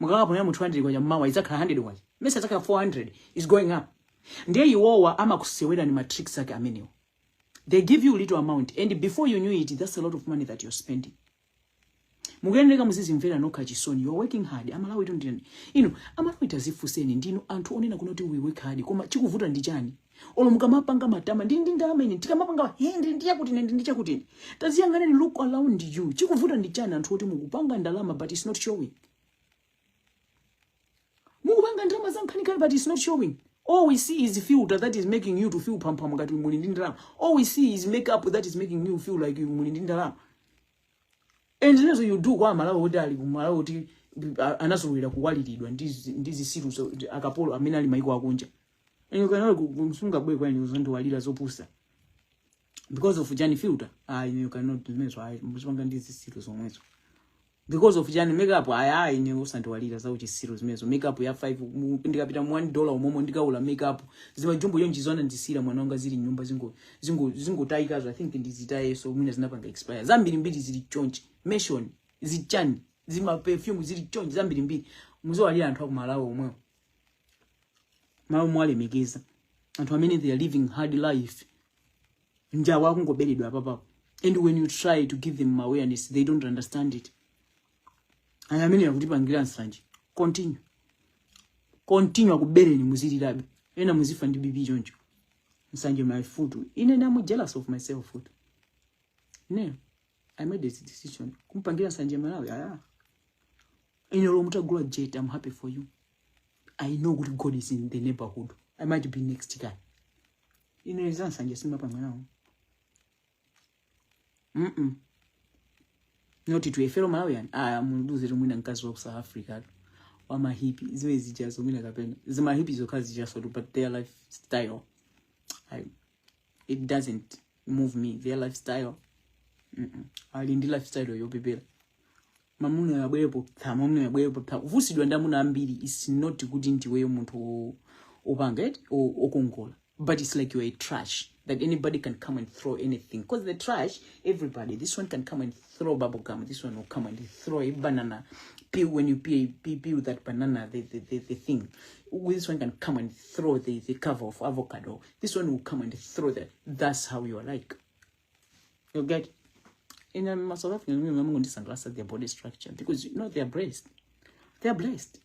Mukakaponya mu 200 kwacha mawa izakha 100 kwacha. Mesa zaka 400 is going up. Ndiye iwowa ama kusewera ni matrix ake amenewo. They give you little amount and before you knew it, that's a lot of money that you're spending. Mugeneka muzizi mvera no kachisoni. You're working hard. Amalawi don't ndini. Amalawi itazifuseni ndino anthu onena kunoti we work hard. Koma chikuvuta ndichani. Olo mukamapanga matama ndindama ine tikamapanga hindi ndiyakuti ndichakuti. Taziyangane look around you. Chikuvuta ndichani anthu oti mukupanga ndalama but it's not showing. mukupanga ndalama zankhanikali, but it's not showing. All we see is filter that is making you to feel pam ngati muli ndi ndalama. All we see is makeup that is making you feel like you muli ndi ndalama. And then so you do kwa Malawi odali kumalawi oti anasolwera kuwaliridwa ndizi situ so akapolo amene ali maiko akunja. And you cannot kumsunga bwe kwa ndi walira zopusa. Because of Jani filter, you cannot do this. I musipanga ndizi situ zomwezo. Because of Jani makeup, ine usantu walira za uchi situ zomwezo. Makeup ya 5 ndikapita $1 umomo ndikaula makeup. Zima jumbo yonji zona ndisira mwananga zili nyumba zingo taika I think ndizitaye so mina zinapanga expire. Zambiri mbili zili chonchi, mention, zichani, zima perfume zili chonchi zambiri mbili. Muzo walira anthu akumalawi omwe. Malawi mwale megeza. Anthu amene they are living hard life. Njawa kungoberedwa papa. And when you try to give them awareness, they don't understand it. And I mean yakutipangira nsanje. Continue kubereni muzilirabe. Ena muzifa ndi bibi choncho. Nsanje my food. I'm jealous of myself food. No. I made this decision. Kumpangira nsanje Malawi. In your room to jet, I'm happy for you. I know good God is in the neighborhood. I might be next guy. Nsanje simapanga nawo. Not to a fellow Malawian. I'm losing mwina nkazi wa South Africa. Wa mahipi. Ziwe zijazo mwina kapena. Zima hipi zokazi jijazo but their lifestyle. It doesn't move me. Their lifestyle. Alindi lifestyle yo bibela. Mamuna ya bwepo. Mamuna ya bwepo. Ufusi duanda muna ambili. It's not good into way muntu obanget or okongola. But it's like you're a trash. That anybody can come and throw anything. Because the trash, everybody. This one can come and throw bubble gum. This one will come and throw a banana. Peel when you peel that banana, the thing. This one can come and throw the cover of avocado. This one will come and throw that. That's how you are like. You get? In South Africa, I'm going to sunglasses their body structure. Because, you know, they are blessed. They are blessed.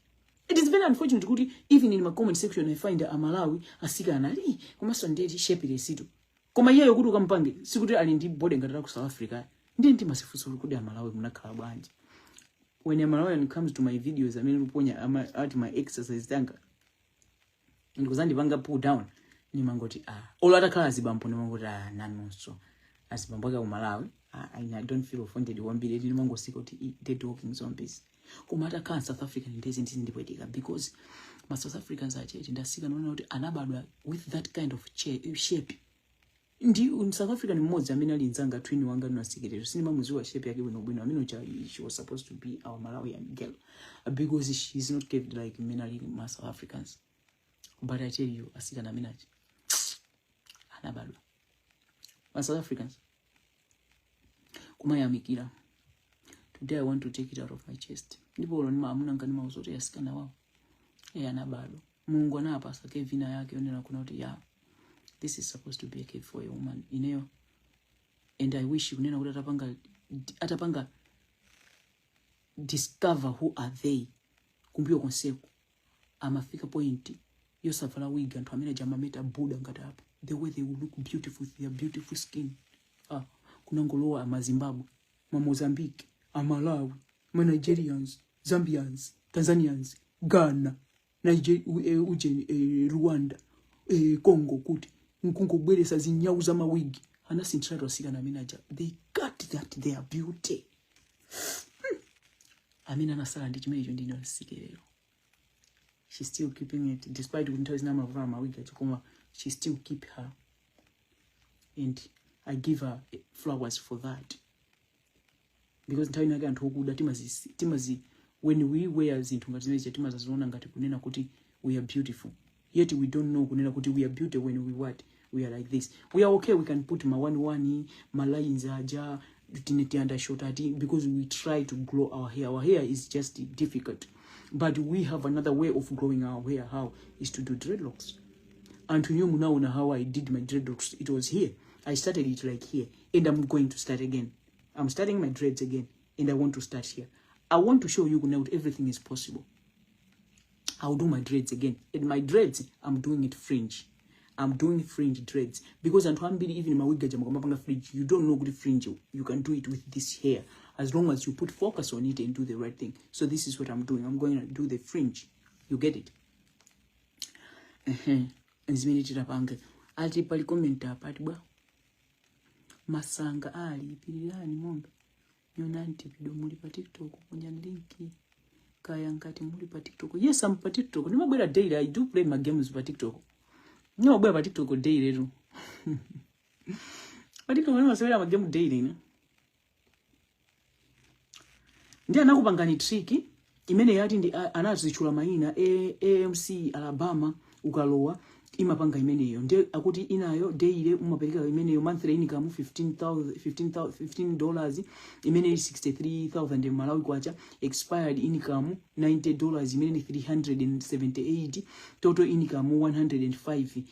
It is very unfortunate kuti even in my comment section I find a Malawi asika anali kumaso ndeti shape ile situ. Koma yeyo kuti ukampange sikuti ali ndi body ngatara ku South Africa. Ndi masifuso kuti a Malawi munakhala bwanji. When a Malawian comes to my videos I mean uponya at my exercise tanga. Ndikuzandi banga pull down ni mangoti olo atakhala zibampo ni mangoti nanonso. Asibambo ka Malawi I don't feel offended wambire ndi mangosika kuti dead walking zombies. Kumata kan South African ndezi ndipwetika because my South Africans are church ndasika naona kuti anabadwa with that kind of shape. Ndi South African mmoja amene ali nzanga twin wanga nasikirero sinima muziwa shape yake bwino amene she was supposed to be our Malawian girl because she's not kept like many South Africans. But I tell you asika na minaji anabadwa my South Africans kumaya mikira. Today I want to take it out of my chest. Ndipo loni maamuna ngani mauzote yasikana wao. Anabalo. Mungu anapasa kevina yake onena kuna uti this is supposed to be a cave for a woman. Ineyo. And I wish you kunena kuti atapanga discover who are they. Kumbiyo konseku. Amafika point. Yo savala wig antu amina jamameta Buddha ngata hapo. The way they will look beautiful with their beautiful skin. Kuna ngoloa Zimbabwe, Mozambique, Malawi, Nigerians, Zambians, Tanzanians, Ghana, Rwanda, Congo kuti nkungo bwelesa zinyawu za mawigi anasintrado sika na minaja. They got that their beauty. Amina nasala ndi chimejo ndino sikelero. She's still keeping it despite winter is number of mawigi chikoma she still keep her. And I give her flowers for that. Because ntawina ga anthu okuda timazi when we wear zinthu ngati zimeje timazaziona ngati kunena kuti we are beautiful. Yet we don't know kunena kuti we are beautiful when we are like this. We are okay, we can put mawani, lines aja, tineti undershot ati because we try to grow our hair. Our hair is just difficult. But we have another way of growing our hair. How is to do dreadlocks. And to you munaona how I did my dreadlocks. It was here. I started it like here. And I'm going to start again. I'm starting my dreads again. And I want to start here. I want to show you now that everything is possible. I'll do my dreads again. And my dreads, I'm doing it fringe. I'm doing fringe dreads. Because I'm even my wig fringe. You don't know good fringe. You can do it with this hair. As long as you put focus on it and do the right thing. So this is what I'm doing. I'm going to do the fringe. You get it? Zimene titapanga. Ati pali comment apa ati bwa. Masanga ali pirirani mombe. Nyonanti video muli pa TikTok kunya linki. Kaya nkati muli pa TikTok. Yes, I'm pa TikTok. Nimabwera daily. I do play my games pa TikTok. Nimabwera pa TikTok daily ru. Pa TikTok nimabwera ma game daily ne. Ndi anakupangani trick imene yati ndi anazichula maina AMC Alabama ukalowa imapanga imeneyo ndi akuti inayo daily umapereka imeneyo monthly income $15 imene $63,000 Malawi kwacha, expired income $90 imene $378, total income $105.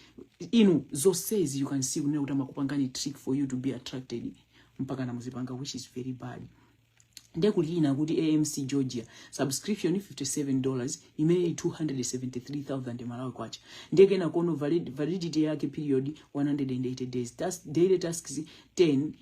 Zosezi you can see kunena kuti amakupangani trick for you to be attracted mpaka na muzipanga, which is very bad. Ndekulina kuti AMC Georgia subscription $57 imene $273,000 Malawi kwacha. Ndekena kono validity yake period 180 days. Daily tasks $10,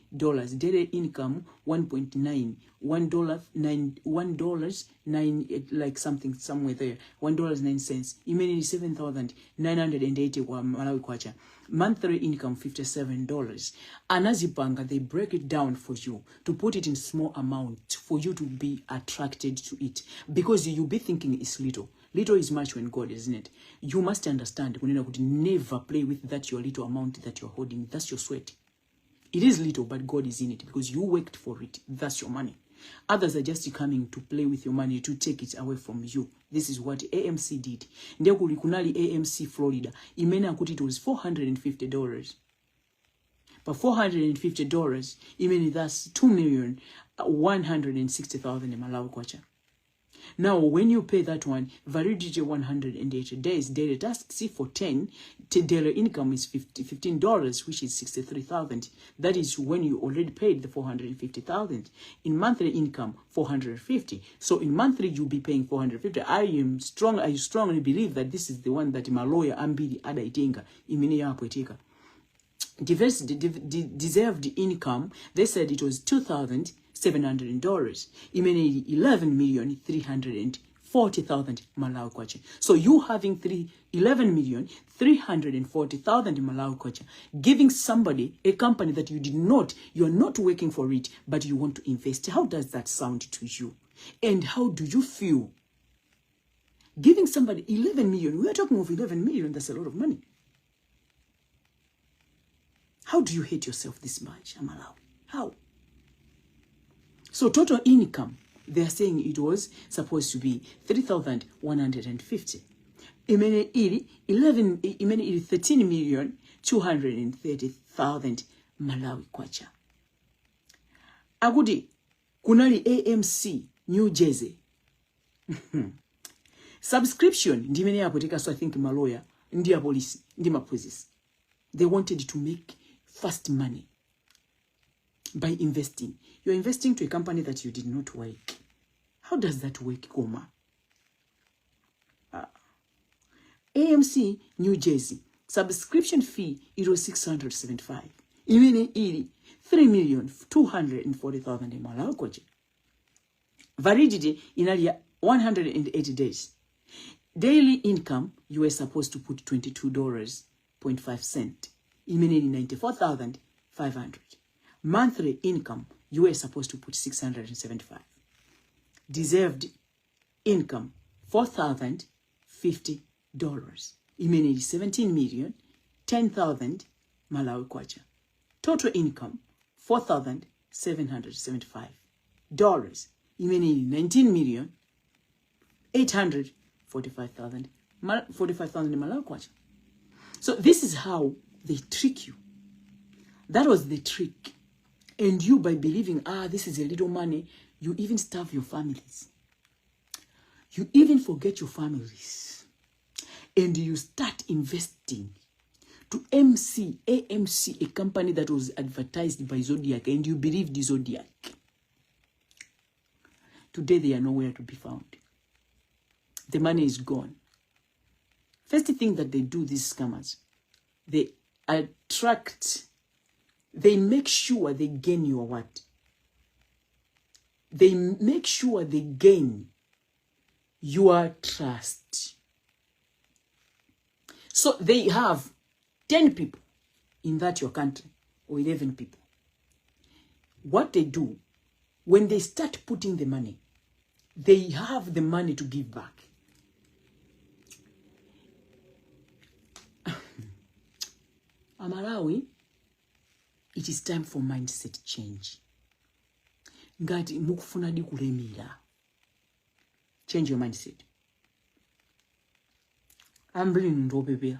daily income 1.9, $1.9 like something somewhere there, $1.09 imene $7,980 kwa Malawi kwacha. Monthly income $57. Anazipanga, they break it down for you to put it in small amount for you to be attracted to it, because you be thinking it's little. Little is much when God, isn't it? You must understand, never play with that your little amount that you're holding. That's your sweat. It is little, but God is in it because you worked for it. That's your money. Others are just coming to play with your money to take it away from you. This is what AMC did. Ndekuli kunali AMC Florida. Imene akuti it was $450. But $450, imene that's $2,160,000 Malawi kwacha. Now, when you pay that one, validity 180 days, daily tasks for 10, daily income is $15, which is $63,000. That is when you already paid the $450,000. In monthly income, $450. So in monthly, you'll be paying $450. I strongly believe that this is the one that my lawyer ambili ada itenga imene yapo itika. Deserved income, they said it was $2,700. Imene $11,340,000 Malawi kwacha. So you having $11,340,000 Malawi kwacha, giving somebody a company that you're not working for it, but you want to invest. How does that sound to you? And how do you feel? Giving somebody 11 million, we are talking of 11 million, that's a lot of money. How do you hate yourself this much, Malawi? How? So total income, they are saying it was supposed to be 3,150. Imene ili 13,230,000 Malawi kwacha. Akuti kunali AMC New Jersey. Subscription ndimene yapotika, so I think maloya ndiya police ndima police. They wanted to make fast money by investing. You're investing to a company that you did not work. How does that work, Koma? AMC New Jersey subscription fee, it was $675. Imene ili $3,240,000 Malawi kwacha. Validity inali 180 days. Daily income, you were supposed to put $22.5. Imene $94,500. Monthly income, you were supposed to put $675. Deserved income, $4,050. Imene $17,010,000 Malawi kwacha. Total income, $4,775. Imene $19,845,000 Malawi kwacha. So this is how they trick you. That was the trick. And you, by believing, this is a little money, you even starve your families. You even forget your families. And you start investing to AMC, a company that was advertised by Zodiac, and you believed the Zodiac. Today, they are nowhere to be found. The money is gone. First thing that they do, these scammers, they make sure they gain your what? They make sure they gain your trust. So they have 10 people in that your country, or 11 people. What they do, when they start putting the money, they have the money to give back. Amalawi, it is time for mindset change. Ngati mukufuna di kulemira. Change your mindset. I'm bringing you to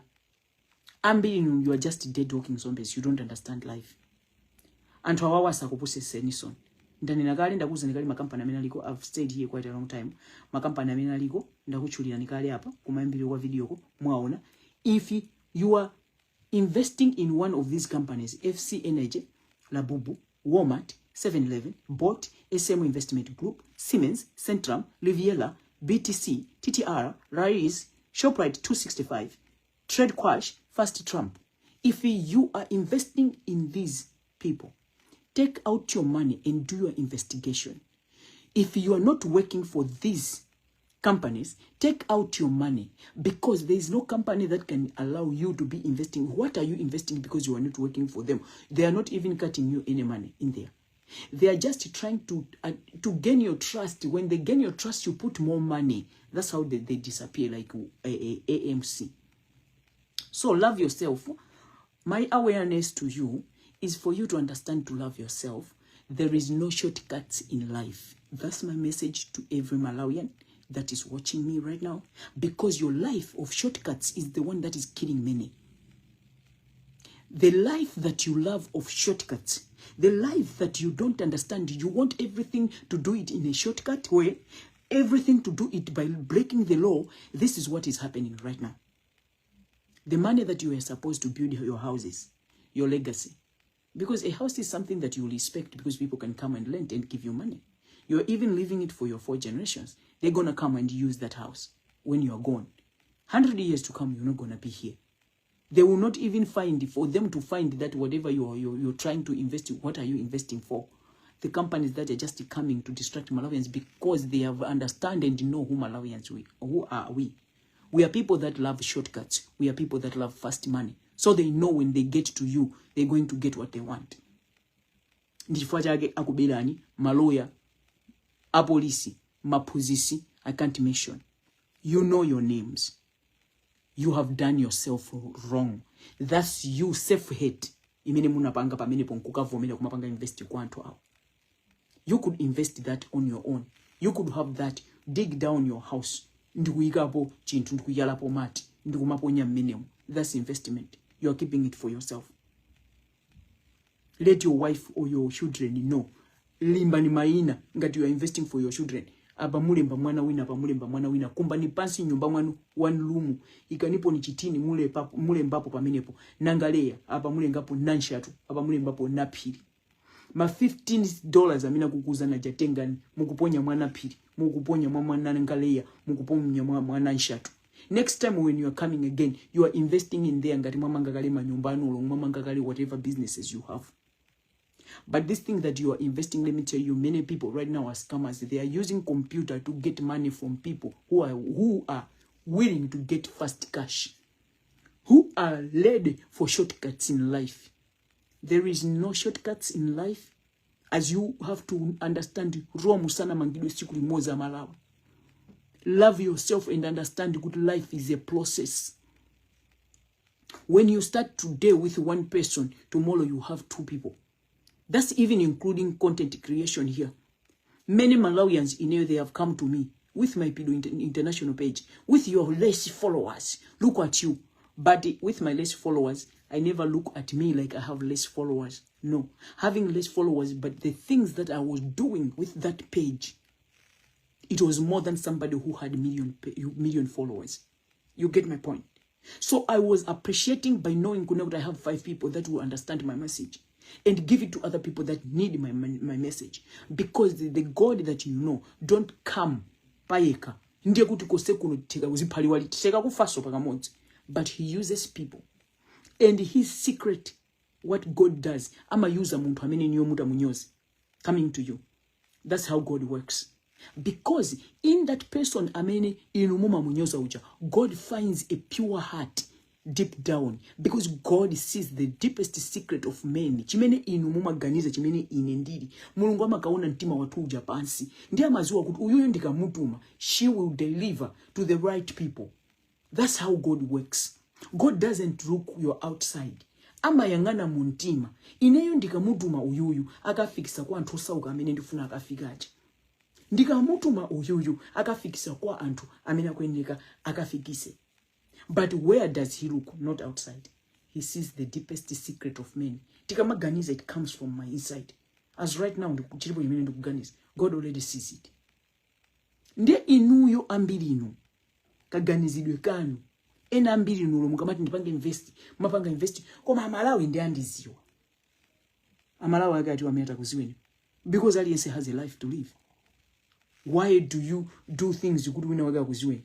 I'm being you are just dead walking zombies. You don't understand life. And to our sakupuse senison. Ndani nagali ndakuza nikali makampani amene aliko. I've stayed here quite a long time. Makampani amene aliko ndakuchulira nikali hapa kumayambiri kwa video ko mwaona. If you are investing in one of these companies, FC Energy, Labubu, Walmart, 7-Eleven, Bot, SM Investment Group, Siemens, Centrum, Liviela, BTC, TTR, Rise, Shoprite 265, Trade Quash, Fast Trump. If you are investing in these people, take out your money and do your investigation. If you are not working for these companies, take out your money, because there is no company that can allow you to be investing. What are you investing because you are not working for them? They are not even cutting you any money in there. They are just trying to gain your trust. When they gain your trust, you put more money. That's how they disappear, like AMC. So love yourself. My awareness to you is for you to understand to love yourself. There is no shortcuts in life. That's my message to every Malawian that is watching me right now, because your life of shortcuts is the one that is killing many. The life that you love of shortcuts, the life that you don't understand, you want everything to do it in a shortcut way, everything to do it by breaking the law. This is what is happening right now. The money that you are supposed to build your houses, your legacy, because a house is something that you will respect, because people can come and lend and give you money. You're even leaving it for your 4 generations. They're going to come and use that house when you're gone. 100 years to come, you're not going to be here. They will not even find, for them to find that whatever you're trying to invest in, what are you investing for? The companies that are just coming to distract Malawians, because they have understand and know who Malawians we. Who are we? We are people that love shortcuts. We are people that love fast money. So they know when they get to you, they're going to get what they want. Ndichifachage akubelani, maloya, apolisi, mapuzisi, I can't mention. You know your names. You have done yourself wrong. That's you self-hate. Imene munapanga pamene ponkuka vomela kumapanga invest kwanto awo. You could invest that on your own. You could have that, dig down your house. Ndikuikapo chintu, ndikuyalapo mati, ndikumaponya minimum. That's investment. You are keeping it for yourself. Let your wife or your children know. Limba ni maina ngati you are investing for your children. Aba mulemba mwana wina kumba ni pansi nyumba mwanu one room ikanipo ni chitini mulembapo pamenepo nangaleya aba mulengapo nanshatu aba mulembapo napiri ma $15 amina kukuza na jatengani mukuponya mwana piri mukuponya mwana nangaleya mukuponya mwana nshatu. Next time when you are coming again, you are investing in there ngati mwamangakale manyumbano lo mwamangakale whatever businesses you have. But this thing that you are investing, let me tell you, many people right now are scammers. They are using computer to get money from people who are willing to get fast cash, who are led for shortcuts in life. There is no shortcuts in life, as you have to understand. Love yourself and understand good life is a process. When you start today with one person, tomorrow you have 2 people. That's even including content creation here. Many Malawians in here, they have come to me with my Pido International page, with your less followers. Look at you. But with my less followers, I never look at me like I have less followers. No. Having less followers, but the things that I was doing with that page, it was more than somebody who had million followers. You get my point? So I was appreciating by knowing that I have 5 people that will understand my message and give it to other people that need my message. Because the God that you know don't come paeka. But he uses people. And his secret, what God does, ama user muntu amene niyo muda munyozi coming to you. That's how God works. Because in that person amene inumuma munyoza uja, God finds a pure heart deep down, because God sees the deepest secret of men. Chimene inu mumaganiza chimene ine ndili. Mulungu amakaona mtima watu uja pansi. Ndiye amaziwa kuti uyuyo ndikamutuma, she will deliver to the right people. That's how God works. God doesn't look your outside. Ama yangana muntima. Ineyo ndikamutuma uyuyu akafikisa kwa anthu osauka amene ndifuna akafikaje. Ndikamutuma uyuyu akafikisa kwa anthu amene akuyeneka akafikise. But where does he look? Not outside. He sees the deepest secret of men. Tikamaganiza, it comes from my inside. As right now, God already sees it. Ndiye inuyo ambirinu kaganizidwe kanu. Ena ambirinu lo mukamati ndipanga investi. Mapanga investi. Koma amalawi ndi andiziwa. Amalawi agati wameta kuziweni. Because aliyese has a life to live. Why do you do things you could win waga kuziweni?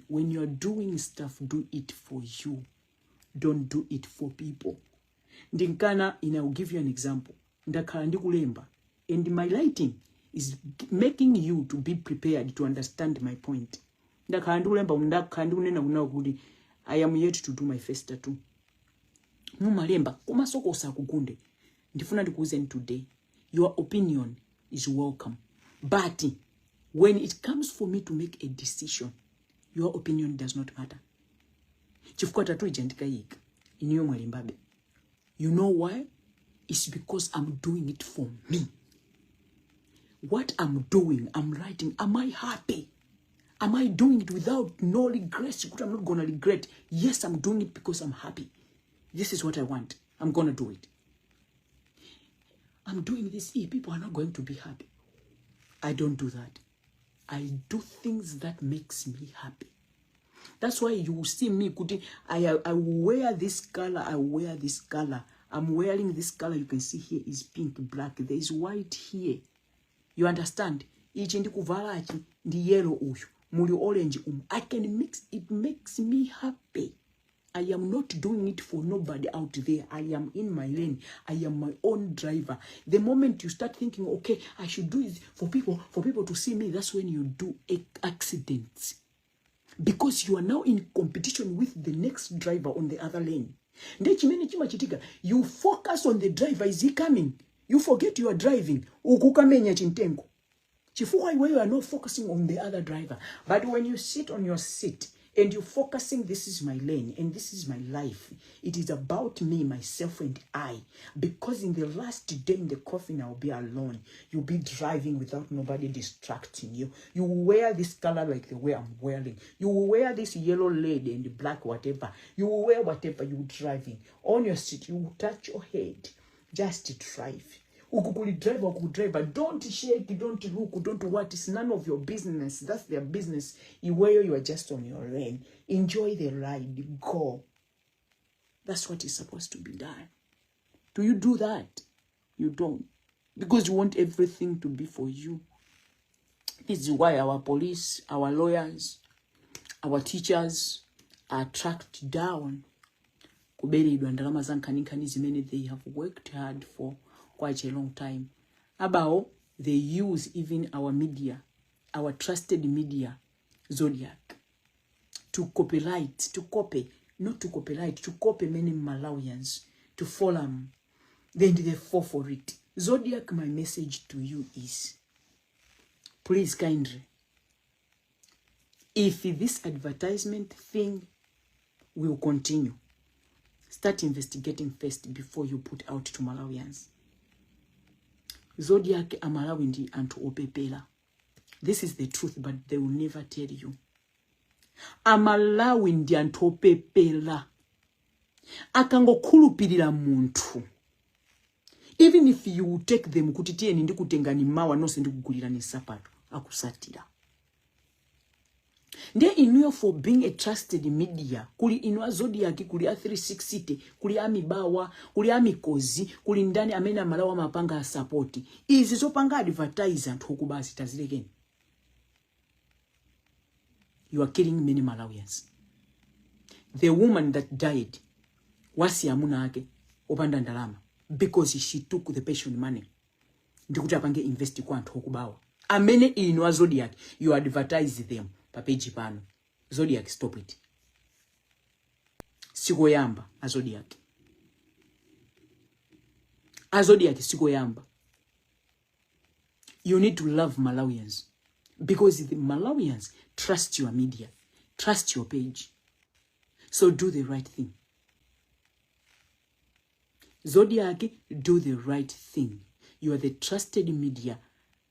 When you are doing stuff, do it for you. Don't do it for people. Ndinkana, I will give you an example. Ndakhala ndikulemba. And my writing is making you to be prepared to understand my point. Ndakhala ndikulemba, ndakhala ndikunena kuna kuti I am yet to do my first tattoo. Mumalemba, kumasoko osakugunde. Ndifuna ndikuuzeni today. Your opinion is welcome. But when it comes for me to make a decision, your opinion does not matter. Chifukwa tattoo ijandika yika. Iniyo mwalimbabe. You know why? It's because I'm doing it for me. What I'm doing, I'm writing. Am I happy? Am I doing it without no regrets? I'm not going to regret. Yes, I'm doing it because I'm happy. This is what I want. I'm going to do it. I'm doing this here. People are not going to be happy. I don't do that. I do things that makes me happy. That's why you will see me, I wear this color, I wear this color. I'm wearing this color, you can see here is pink, black. There is white here. You understand? Ichi ndi kuvalachi, ndi yellow uyu, muli orange I can mix, it makes me happy. I am not doing it for nobody out there. I am in my lane. I am my own driver. The moment you start thinking, okay, I should do it for people to see me, that's when you do accidents. Because you are now in competition with the next driver on the other lane. You focus on the driver. Is he coming? You forget you are driving. Chifuwa you are not focusing on the other driver. But when you sit on your seat and you're focusing, this is my lane and this is my life. It is about me, myself, and I. Because in the last day in the coffin, I'll be alone. You'll be driving without nobody distracting you. You will wear this color like the way I'm wearing. You will wear this yellow lady and black whatever. You will wear whatever you're driving. On your seat, you will touch your head. Just drive. Driver, don't shake, don't look, don't what. It's none of your business. That's their business. Where you are just on your lane. Enjoy the ride. Go. That's what is supposed to be done. Do you do that? You don't. Because you want everything to be for you. This is why our police, our lawyers, our teachers are tracked down. They have worked hard for quite a long time. About they use even our media, our trusted media, Zodiac, to copyright, to copy, not to copyright, to copy many Malawians, to follow them. Then they fall for it. Zodiac, my message to you is, please kindly, if this advertisement thing will continue, start investigating first before you put out to Malawians. Zodiac amalawi ndi anthu opepela. This is the truth, but they will never tell you. Amalawi ndi anthu opepela. Akangokhulupirira muntu. Even if you take them kuti tiyeni ndikutengani mawa nonse ndikugulirani sapato, akusatira. Ndiye inuyo for being a trusted media, kuli inu Zodiac, kuli a 360, kuli Amibawa, kuli Amikozi, kuli ndani amene amalawa mapanga support. Izi zopanga advertisement hokubasi tazilekeni. You are killing many Malawians. The woman that died, wasi amuna ake, opanda ndalama, because she took the pension money. Ndikuti apange investi kwa anthu hokubawa. Amene inu Zodiac, you advertise them. Papeji pano. Zodiac, stop it. sikoyamba azodiac. Azodiac sikoyamba. You need to love Malawians because the Malawians trust your media, trust your page. So do the right thing. Zodiac, do the right thing. You are the trusted media.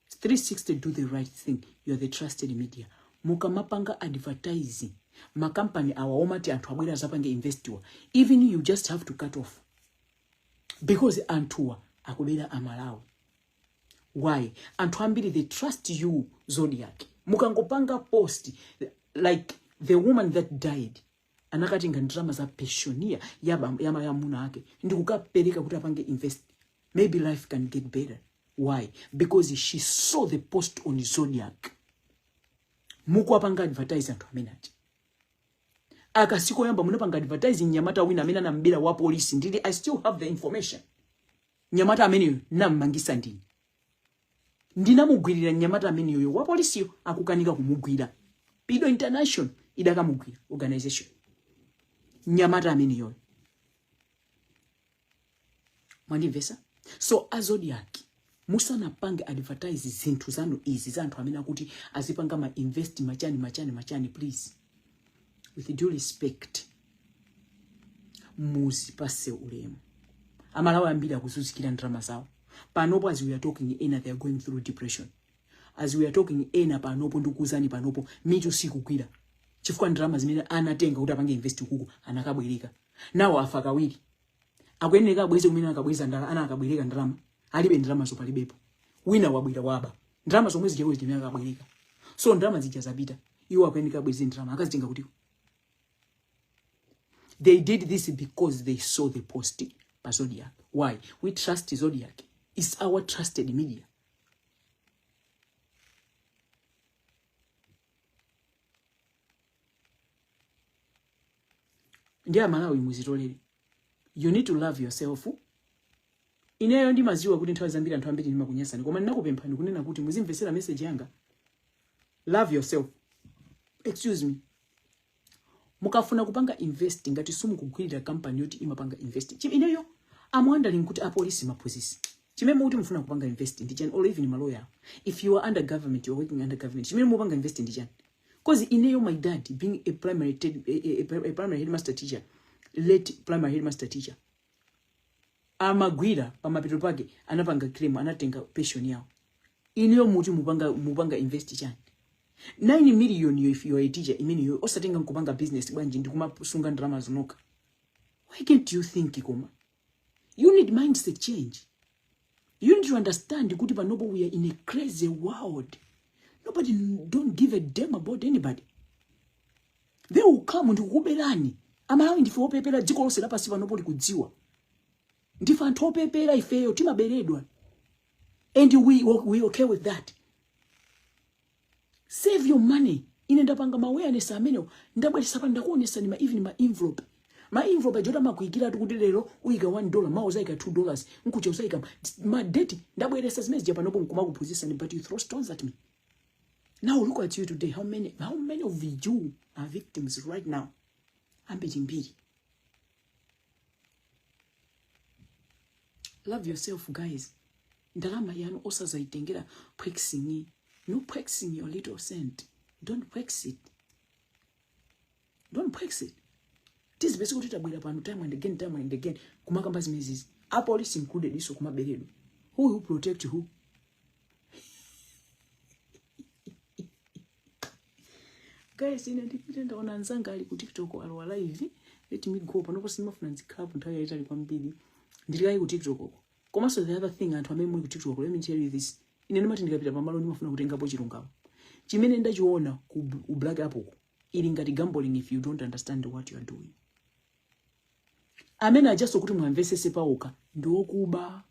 360, do the right thing. You are the trusted media. Mukamapanga advertising. Ma company awawomati antu abwera zapange investiwa. Even you just have to cut off. Because antuwa akubera amalawi. Why? Antu ambiri, they trust you, Zodiac. Mukangopanga post like the woman that died. Anakati ngandrama za pensionia yama ya muna ake. Ndikukapereka kuti apange invest. Maybe life can get better. Why? Because she saw the post on Zodiac. Muku apanga advertise antu amenaji. Akasiko yamba munapanga advertising Nyamata wina amena na mbila wa polisi. Ndili I still have the information. Nyamata ameni na mangisa ndini. Ndina mugwirira Nyamata ameni yoyo wa polisi yo akukanika kumugwira. Pido International idaka mugwira organization. Nyamata ameni yoyo. Mwandivesa? So Azodiac musana pange advertise zintu zanu izi zantu amena kuti azipanga ma invest machani please. With due respect, musi pase ulemu. Amalawa ambida kuzuzikira ndrama zao. Panopo as we are talking ena, they are going through depression. As we are talking ena panopo ndukuzani panopo mitu sikukwira. Chifukwa ndrama zimene anatenga kuti apange invest kuku anakabwirika. Nawo afa kawiri. Akweneka bweze kumene akabweza ndala ana akabwirika ndrama. Alibe ndrama so palibepo. Wina wabwira waba. Ndrama zomwe zijewe zimene akabwirika. So ndrama zijazabita. Iwo akweneka bweze ndrama akazitenga kuti. They did this because they saw the post by Zodiac. Why? We trust Zodiac. It's our trusted media. Ndia Malawi muzitolere. You need to love yourself. Ineyo ndi maziwa kuti nthawi zambiri anthu ambiri ndimakunyasani. Koma ndinakupemphani kunena kuti muzimvesera message yanga. Love yourself. Excuse me. Mukafuna kupanga invest ngati sumu kugwirira company yoti imapanga invest. Ineyo I'm wondering kuti apolisi maposisi. Chimeme uti mufuna kupanga invest ndichani or even malawyer. If you are under government, you are working under government. Chimeme mupanga invest ndichani. Cause ineyo my dad being a primary headmaster teacher, late primary headmaster teacher. Amagwira pamapito pake anapanga claim anatenga pension yao. Ineyo muti mupanga invest chani. 9 million if you are a teacher, imini you osatenga nkupanga business bwanji ndikumasunga ndrama zinoka. Why can't you think ikoma? You need mindset change. You need to understand kuti panopo we are in a crazy world. Nobody don't give a damn about anybody. They will come ndikukuberani. Amalawi ndife opepera dziko lonse lapasi panopo likudziwa. Ndife anthu opepera ifeyo timaberedwa. And we okay with that. Save your money. Inenda panga awareness amene ndabwelesa pa ndakuonesa ni even ma envelope. Ma envelope ajota makuigira kuti lero uyiga $1, mauza ika $2, nkuche usaika ma date ndabwelesa zimezi je panopo nkumakuphunzisa ni but you throw stones at me. Now look at you today. How many of you are victims right now? Ambiri. Love yourself, guys. Ndalama yanu osazaitengera prexing. No prexing your little cent. Don't prex it. Don't prex it. This basically time and again. Kumakamba zimezi. Our police included this kumaberedo. Who will protect who? Guys, independent on Anzanga ali ku TikTok alwa live. Let me go. Panopo simafuna nzikhapu nthawi yaitali kwambiri. Ndilikai ku TikTok. Koma so the other thing anthu amene muli ku TikTok, let me tell you this. Ine ndimati ndikapita pamalo ndimafuna kutengapo chilungamo. Chimene ndachiona ku black apple ili ngati gambling if you don't understand what you are doing. Amene ajaso kuti mwamvesese paoka ndokuba.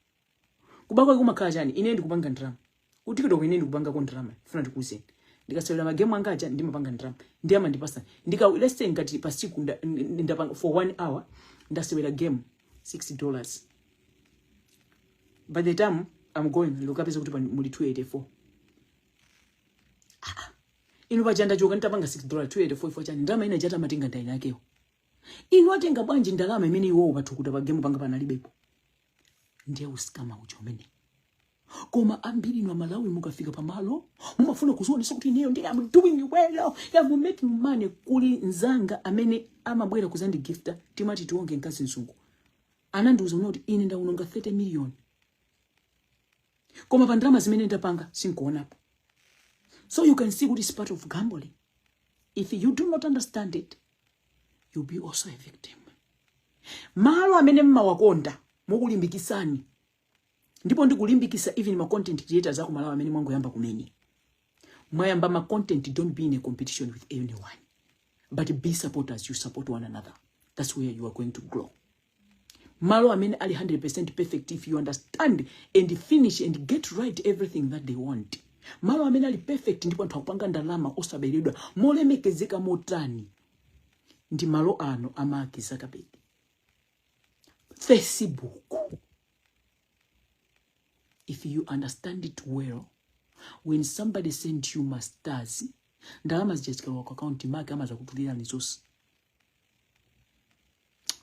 Kuba kwa kumakhala chani ine ndikupanga ndrama. Ku TikTok ine ndikupanga ko ndrama. Funa ndikuze. Ndikasewera magemu anga aja ndimapanga ndrama. Ndiyama ndipasa. Let's say ngati pasiku ndapanga for 1 hour ndasewera game $6. By the time I'm going, look up kuti muli 284. Inu pachanda choka nditapanga $6 284 for chani. Ndama ina jata matenga ndaina akewo. inu atenga bwanji ndalama imene iwo pathukuta pa game panga panalibepo. Ndiye usikama ucho umene. Koma ambiri inu Malawi mukafika pamalo mumafuna kuzionesa kuti ineyo ndi I'm doing well, I'm making money. Kuli nzanga amene amabwera kuzandi gifta timati tionge nkazi nsungu. Anandiuza kuti ine ndaunonga 30 million. Koma pa ndalama zimene ndapanga sinkuonapo. So you can see what is part of gambling. If you do not understand it, you'll be also a victim. Malo amene mmawakonda mukulimbikisani. Ndipo ndikulimbikisa even ma content creators ako Malawi amene mwangoyamba kumene. Mwayamba ma content, don't be in a competition with anyone. But be supporters, you support one another. That's where you are going to grow. Malo amene ali 100% perfect if you understand and finish and get right everything that they want. Malo amene ali perfect ndipo anthu akupanga ndalama osaberedwa molemekezeka motani. Ndi malo ano amaki Zuckerberg. Facebook. If you understand it well, when somebody sends you masters, ndalama zijachika kwa account mark ama za kutulira nizosi.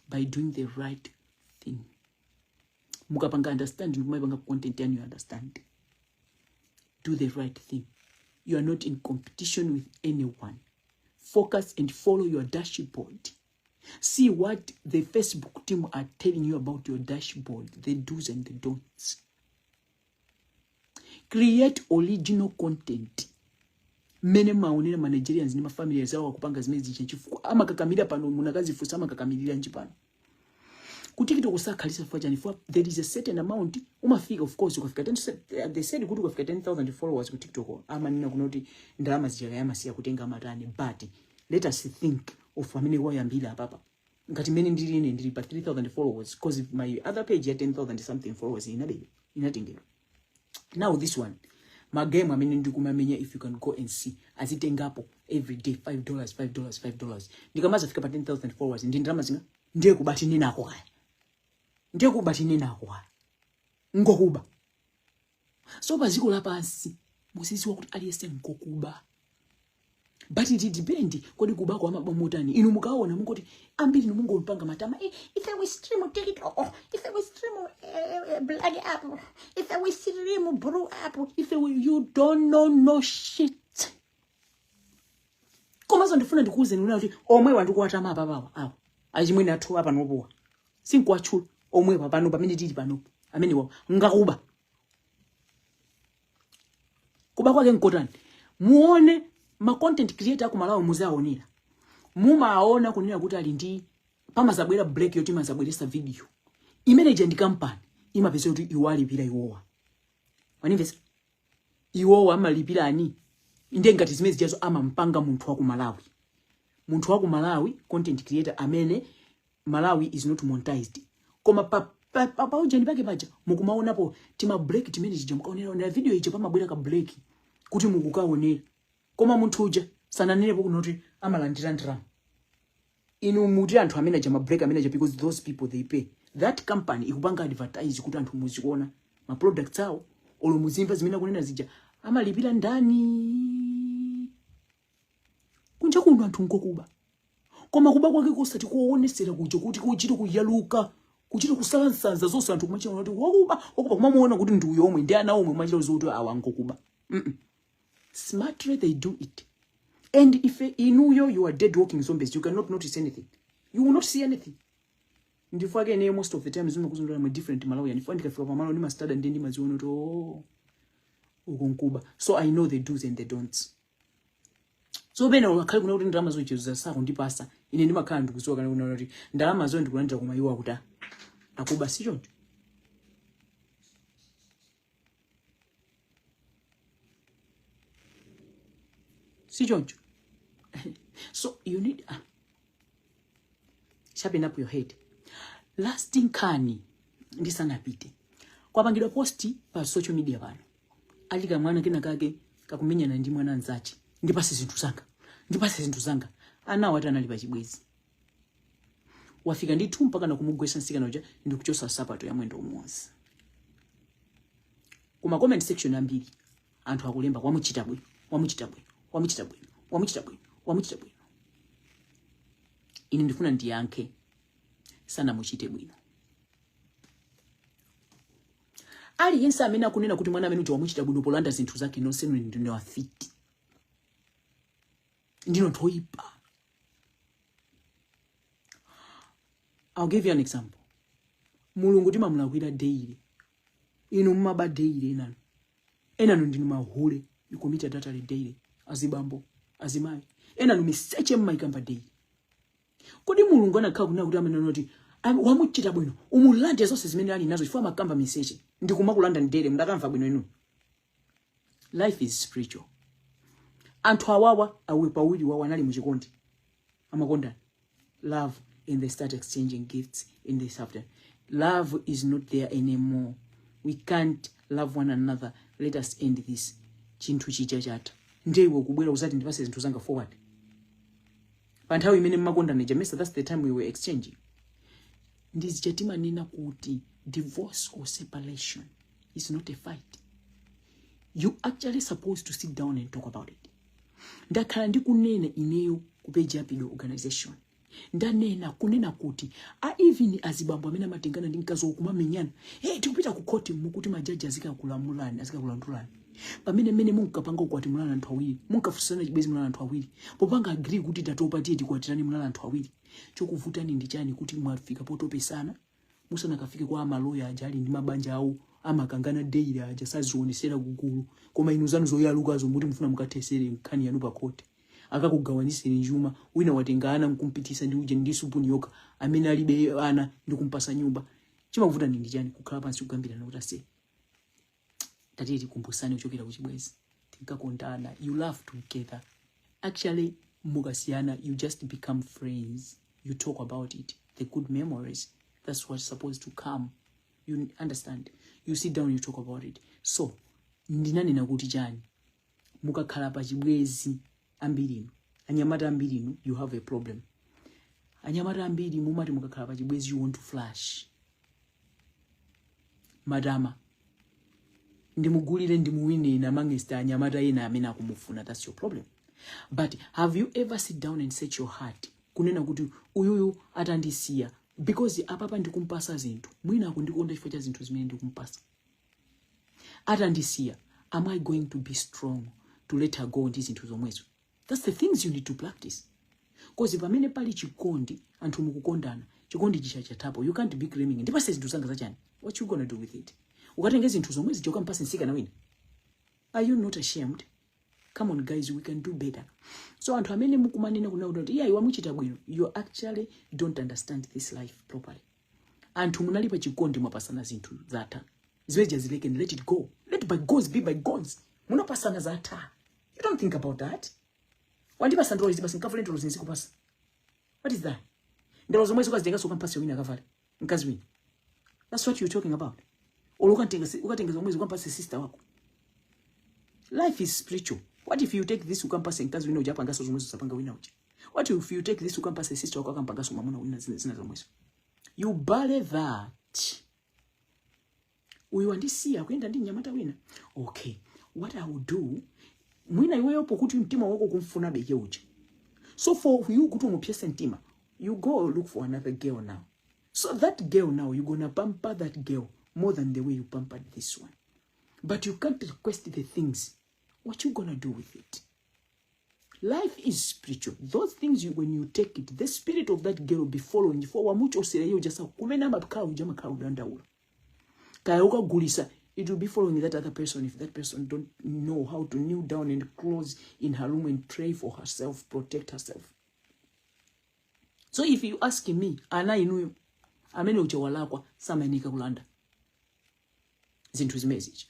By doing the right thing. Mukapanga understand, mukapanga content and you understand. Do the right thing. You are not in competition with anyone. Focus and follow your dashboard. See what the Facebook team are telling you about your dashboard, the do's and the don'ts. Create original content. Mene maonera managerians ni mafamilia zao kupanga zimezi chichifu. Ama kakamilira pano munakazi fusa ama kakamilira njipano. Kutikito kusakhalisa fajani for there is a certain amount umafika, of course ukafika 10, they said kuti ukafika 10,000 followers ku TikTok ama nina kunoti ndalama zijayama siya kutenga matani, but let us think of family wa yambila papa ngati mene ndili pa 3,000 followers because my other page had 10,000 something followers inatengero. Now this one my game amene ndikumamenya, if you can go and see azitengapo every day $5 ndikamaza fika pa 10,000 followers ndi ndalama zinga ndiye kubati ninako kaya. Ndiye kubati ninako kaya. Ngokuba. So baziko la pansi musisi wakuti aliyese ngokuba. But it depends kodi kuba kwa mabomotani. Inu mukaona mungoti ambiri mungu mpanga matama. If I will stream TikTok, if I will stream blood app, if I will stream bro app, if I will, you don't know no shit. Koma ndifuna ndikuze nuna kuti omwe wandukwata mapa baba awo. Achimwene athu apa nopowa. Sinkwachu omwe pano pamene tili pano. Amene wa ngakuba. Kuba kwake nkotani. Muone ma content creator ku Malawi muzaonera. Mumaona kunena kuti ali ndi pamazabwera break yoti mazabweresa video. Imene ndi company imapeza kuti iwalipira iwowa. Wanimvesa? Iwowa amalipira ani? Inde ngati zimezi jazo amampanga munthu wa ku Malawi. Munthu wa ku Malawi content creator amene Malawi is not monetized. Koma pa ujani pake paja mukumaonapo tima break timene chija mukaonera na video ijo pamabwera ka break kuti mukukaonera. Koma munthu uja sananenepo kunoti amalandira ndalama. Inu muti anthu amene aja break amene aja because those people they pay. That company ikupanga advertise kuti anthu muzikuona ma products awo olo muzimva zimene kunena zija amalipira ndani. Kunja kuno anthu ngokuba. Koma kuba kwake kusati kuonesera kujo kuti kuchita kuyaluka, kuchita kusalansanza zonse anthu kumachira kuti wakuba kumamuona kuti ndi uyo omwe ndi ana omwe machira zoto awangokuba. Smartly they do it. And if you are dead walking zombies, you cannot notice anything. You will not see anything. And if again, most of the time, I'm different Malawi. And if I from Malawi, I start and then I oh, so I know the do's and the don'ts. So when I calculate kuna drama zo chizo za kundi pasa, ine ndima khala ndikuzoka kana kuti ndalama zo ndikulanda kuma iwa kuta. Akuba si choncho. Si choncho. So you need sharpen up your head. Lasting kani ndisanapite. Kwa pangidwa posti pa social media pano. Alika mwana kina kake kakumenya na ndi mwana nzachi. Ndipase zinthu zanga. Ana wata analipa chibwezi. Wafika nditu mpaka na kumugwesa nsika noja ndikuchosa sapato ya mwendo umodzi. Kuma comment section ambiri anthu akulemba wamuchita bwino. ine ndifuna ndiyankhe sana muchite bwino. Aliyense amene akunena kuti mwana amene wamuchita bwino polanda zinthu zake nonse ndine wafiti. Ndino toipa. I'll give you an example. Mulungu timamulakwira daily. Inu mmaba daily enanu ndinu mahule you commit adultery daily. Azibambo, azimayi. Enanu miseche mmaikamba daily. Kodi Mulungu anakhala kunena kuti amene noti wamuchita bwino umulande zonse zimene ali nazo ifwa makamba miseche ndikumakulanda ndere mdakamva bwino inu. Life is spiritual. Anthu awawa awe pawiri wawa anali muchikondi amakonda love and they start exchanging gifts in this after. Love is not there anymore. We can't love one another. Let us end this. Chinthu chicha chata ndewe kubwera uzati ndipase zinthu zanga forward panthawi imene mmakonda nejamesa. That's the time we were exchanging. Ndizi chatima nina kuti divorce or separation is not a fight. You actually supposed to sit down and talk about it. Ndakhala ndikunena ineyo kupeja pido organization. Ndanena kunena kuti even azibambo amene amatengana ndi mkazi wokumamenyana tikupita ku court mukuti majaji azikakulamulani azikakulandulani pamene mene munkapanga ukwati mulala anthu awiri munkafusana chibwezi mulala anthu awiri popanga agree kuti tatopa tiye tikwatirani mulala anthu awiri chokuvutani ndi chani kuti mwafika potopesana musanakafike kwa amaloya aja ali ndi mabanja awo amakangana daily aja sazionesera kugulu koma inu zanu zoyalukazo muti mufuna mukathesere nkhani yanu pa court akakugawanisira njuma wina watengana nkumpitisa ndi uje ndi supuni yoka amene alibe ana ndikumpasa nyumba chimakuvuta ndi chani kukhala pansi kugambirana kuti ase tatiye tikumbusane uchokera kuchibwezi tinkakondana you laugh together actually mukasiyana you just become friends you talk about it the good memories that's what's supposed to come you understand you sit down you talk about it so ndinanena kuti chani mukakhala pa chibwezi ambirinu anyamata ambirinu you have a problem. Anyamata ambiri mumati mukakhala pa chibwezi you want to flash madama ndimugulire ndimuwine na mangesta anyamata ena amene akumufuna. That's your problem. But have you ever sit down and set your heart kunena kuti uyuyu atandisiya because apapa ndikumpasa zinthu mwina akundikonda chifukwa cha zinthu zimene ndikumpasa atandisiya am I going to be strong to let her go ndi zinthu zomwezo? That's the things you need to practice. Because pamene pali chikondi anthu mukukondana chikondi chichachatapo you can't be claiming ndipase zinthu zanga zachani. What you gonna do with it? Ukatenge zinthu zomwezi joka mpase nsika na wina. Are you not ashamed? Come on guys, we can do better. So anthu amene mukumanena kuna kuti yeah wamuchita bwino you actually don't understand this life properly. Anthu munalipa chikondi mwapasana zinthu zatha ziweja zileke and let it go. Let bygones be bygones. Munapasana zatha. You don't think about that. Wandipasa ndolo zipasa nkafule ndolo zinzikupasa. What is that? Ndolo zomwezi ukazitenga soka mpasi wina akavale nkazi wina. That's what you're talking about. Ukatenga zomwezi ukampasa sister wako. Life is spiritual. What if you take this ukampasa nkazi wina ujapa ngaso zomwezi usapanga wina uja? What if you take this ukampasa sister wako akampanga so mamuna wina zina zomwezi? You bale that. Uyiwandisia kwenda ndi nyamata wina. Okay, what I will do mwina iweyo pokuti mtima wako kumfuna beke uja. So for you kuti umupyese mtima, you go look for another girl now. So that girl now you're gonna pamper that girl more than the way you pampered this one. But you can't request the things. What you gonna do with it? Life is spiritual. Those things when you take it, the spirit of that girl will be following you. For wamucho sereyo just kumena mapka ujama ka udandaula. Kaya ukagulisa, it will be following that other person if that person don't know how to kneel down and close in her room and pray for herself, protect herself. So if you ask me, ana inu amene uchawalakwa samanika kulanda zinthu zimezi.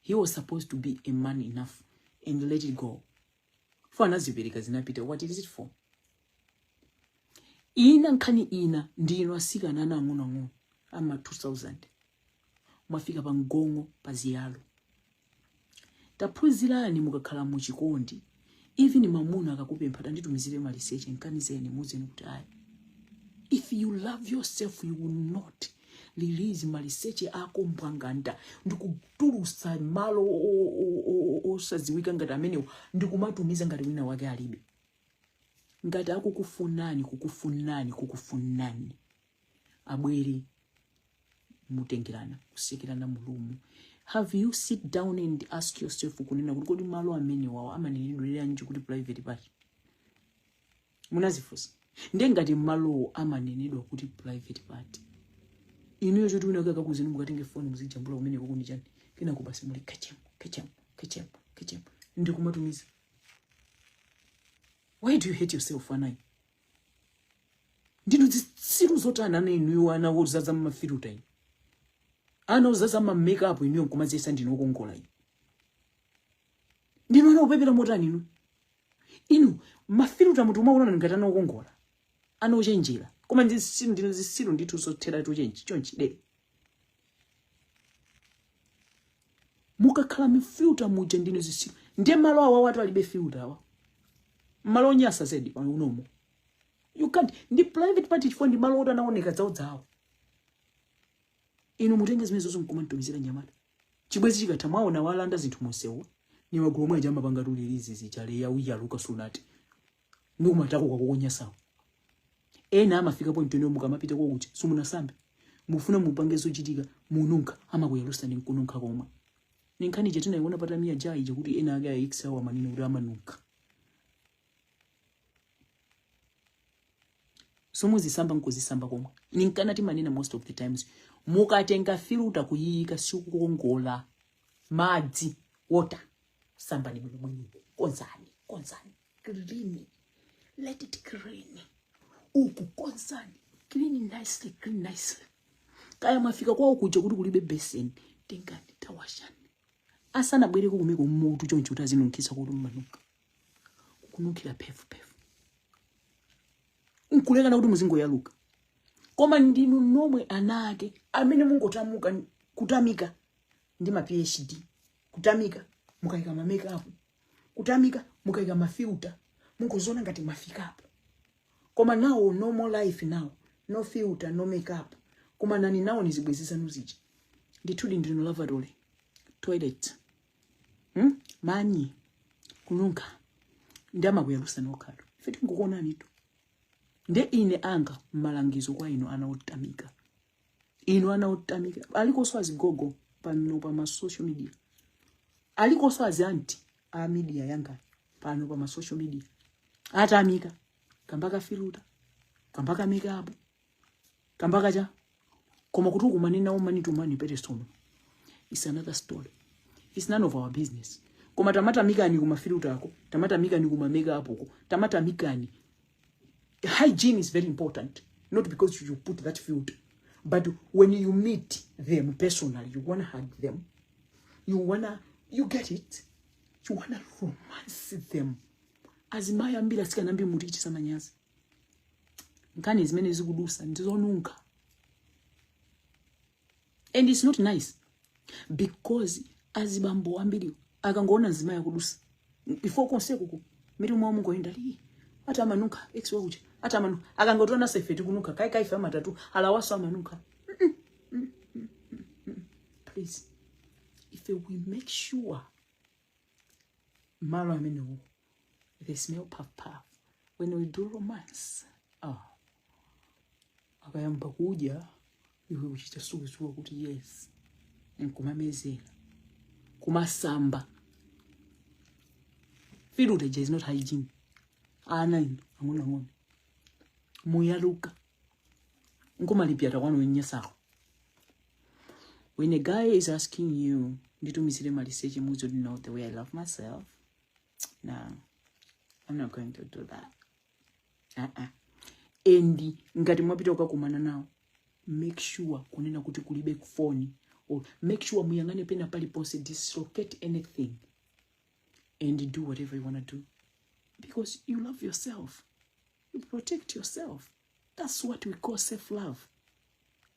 He was supposed to be a man enough and let it go. For anazipereka zinapita, what is it for? Ina nkani ina ndino asika nana nguna ama 2000. Mwafika pa ngongo pa ziyalo. Taphunzirani mukakhala mu chikondi. Even mamuna akakupempha nditumizire ma research nkanizeni muzeni kuti ayi. If you love yourself you will not release ma research ako mpanganda ndikutulusa malo osaziwika ngati amene ndikumatumiza ngati wina wake alibe. ngati akukufunani abwere mutengerana kusekerana mulumu. Have you sit down and ask yourself kunena kuti kodi malo amene wawo amanenedwera nji kuti private party? Munazifusa. Ndiye ngati malo amanenedwa kuti private party. Inu yocho tunaka kakuzini mukatenge phone muzijambula kumene kukundi chani. Kena kubasi muli kacham. Ndikumatumiza. Why do you hate yourself, Anai? Ndino zisiru zotana na inu wana wozaza mafiruta inu. Ana wozaza makeup inu nkumazisa ndino kongola inu. Ndino ana upepera motani inu. Inu mafiruta mutu mauna ngatana kongola. Ana uchenjera. Koma ndino zisiru nditu zotera tuchenji chonchi de. Mukakhala mifiruta muje ndino zisiru. Ndiye malo awa watu alibe filter awa. Malo nyasa zedi pa unomo. You can't. Ndi private party chifo ndi malo ota naoneka zawo. Inu mutenge zimene zozo mkumantumizira nyamata. Chibwezi chikatha mwaona walanda zinthu monsewo. Ni magulu mwa jamba pangatulirizi zichale ya uya luka sunati. Numatako kwa kukonyasawo. Ena amafika point eno mukamapita kwa uchi. Sumunasambe. Mufuna mupange zochitika mununka ama kuyalusa ndi kununka koma. Ninkani jetina iwona patamia jai kuti ena aga x awa manino kuti amanunka. Somuzisamba nkuzisamba komwe. Ninkana timanena most of the times. Mukatenga filter kuyika sikukongola. Madzi, water. Samba ni mwini. Konzani. Clean. Let it clean. Uku konzani. Clean nicely. Kaya mafika kwa ukuja kuti kulibe basin. Tengani tawashani. Asana bwere kukumeko mutu chonchi utazinunkisa kuti manuka. Kunukila pefu. Nkuleka na kuti muzingo ya luka. Koma ndinu nomwe anake. Amene mungotamuka kutamika. Ndima PhD. Kutamika. Mukaika ma make up. Kutamika. Mukaika ma filter. Mungozona ngati mafika up. Koma now no more life now. No filter, no make up. Koma nani now nizibwezisa nuzichi. Nditudi ndino lavadole. Toilet. Manyi. Kununka. Ndama kuyalusa nokado. Feti ngukona nitu. Nde ine anga malangizo kwa ino anautamika. Aliko swazi gogo pano pa ma social media. Aliko swazi anti a media yanga pano pa ma social media. Atamika. Kambaka filuta. Kambaka makeup. Kambaka ja. Koma kutuku manena o mani to mani pete sono. It's another story. It's none of our business. Koma tamata mikani kuma filuta yako. Tamata mikani kuma makeup yako. Tamata mikani. Hygiene is very important, not because you put that filter, but when you meet them personally, you wanna hug them, you get it, you wanna romance them. Azimaya mbila sika nambi murichi sama nyazi. Nkani zimene zikudusa, ndizonunka. And it's not nice, because azibambo ambili, akangona zimaya kudusa. Before konsekuku, miru mwa mungo hindali. Ata manuka, ex wauche. Ata manuka. Akangotona sefeti kunuka. Kai fama tatu. Alawaso manuka. Please. If we make sure. Maro ameno. They smell puff. When we do romance. Akayamba kuja. Iwe uchita suwa kuti yes. Nkumamezela. Kumasamba. Filuteja is not hygiene. Nine, angona. Muyaluka. Nkumalipia takwano wenyesa. When a guy is asking you, "Did you miss my research? You should know the way I love myself." No, I'm not going to do that. Endi ngati mwapitoka kumana nawo. Make sure kunena kuti kulibe phone, or make sure muyangane pena pali pose dislocate anything, and do whatever you wanna do. Because you love yourself. You protect yourself. That's what we call self-love.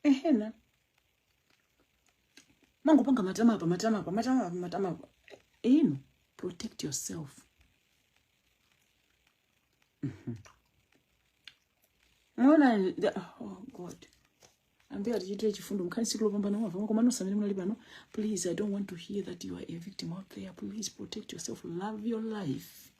Ehena. Mango panga matama. Protect yourself. Oh God. Please, I don't want to hear that you are a victim out there. Please protect yourself. Love your life.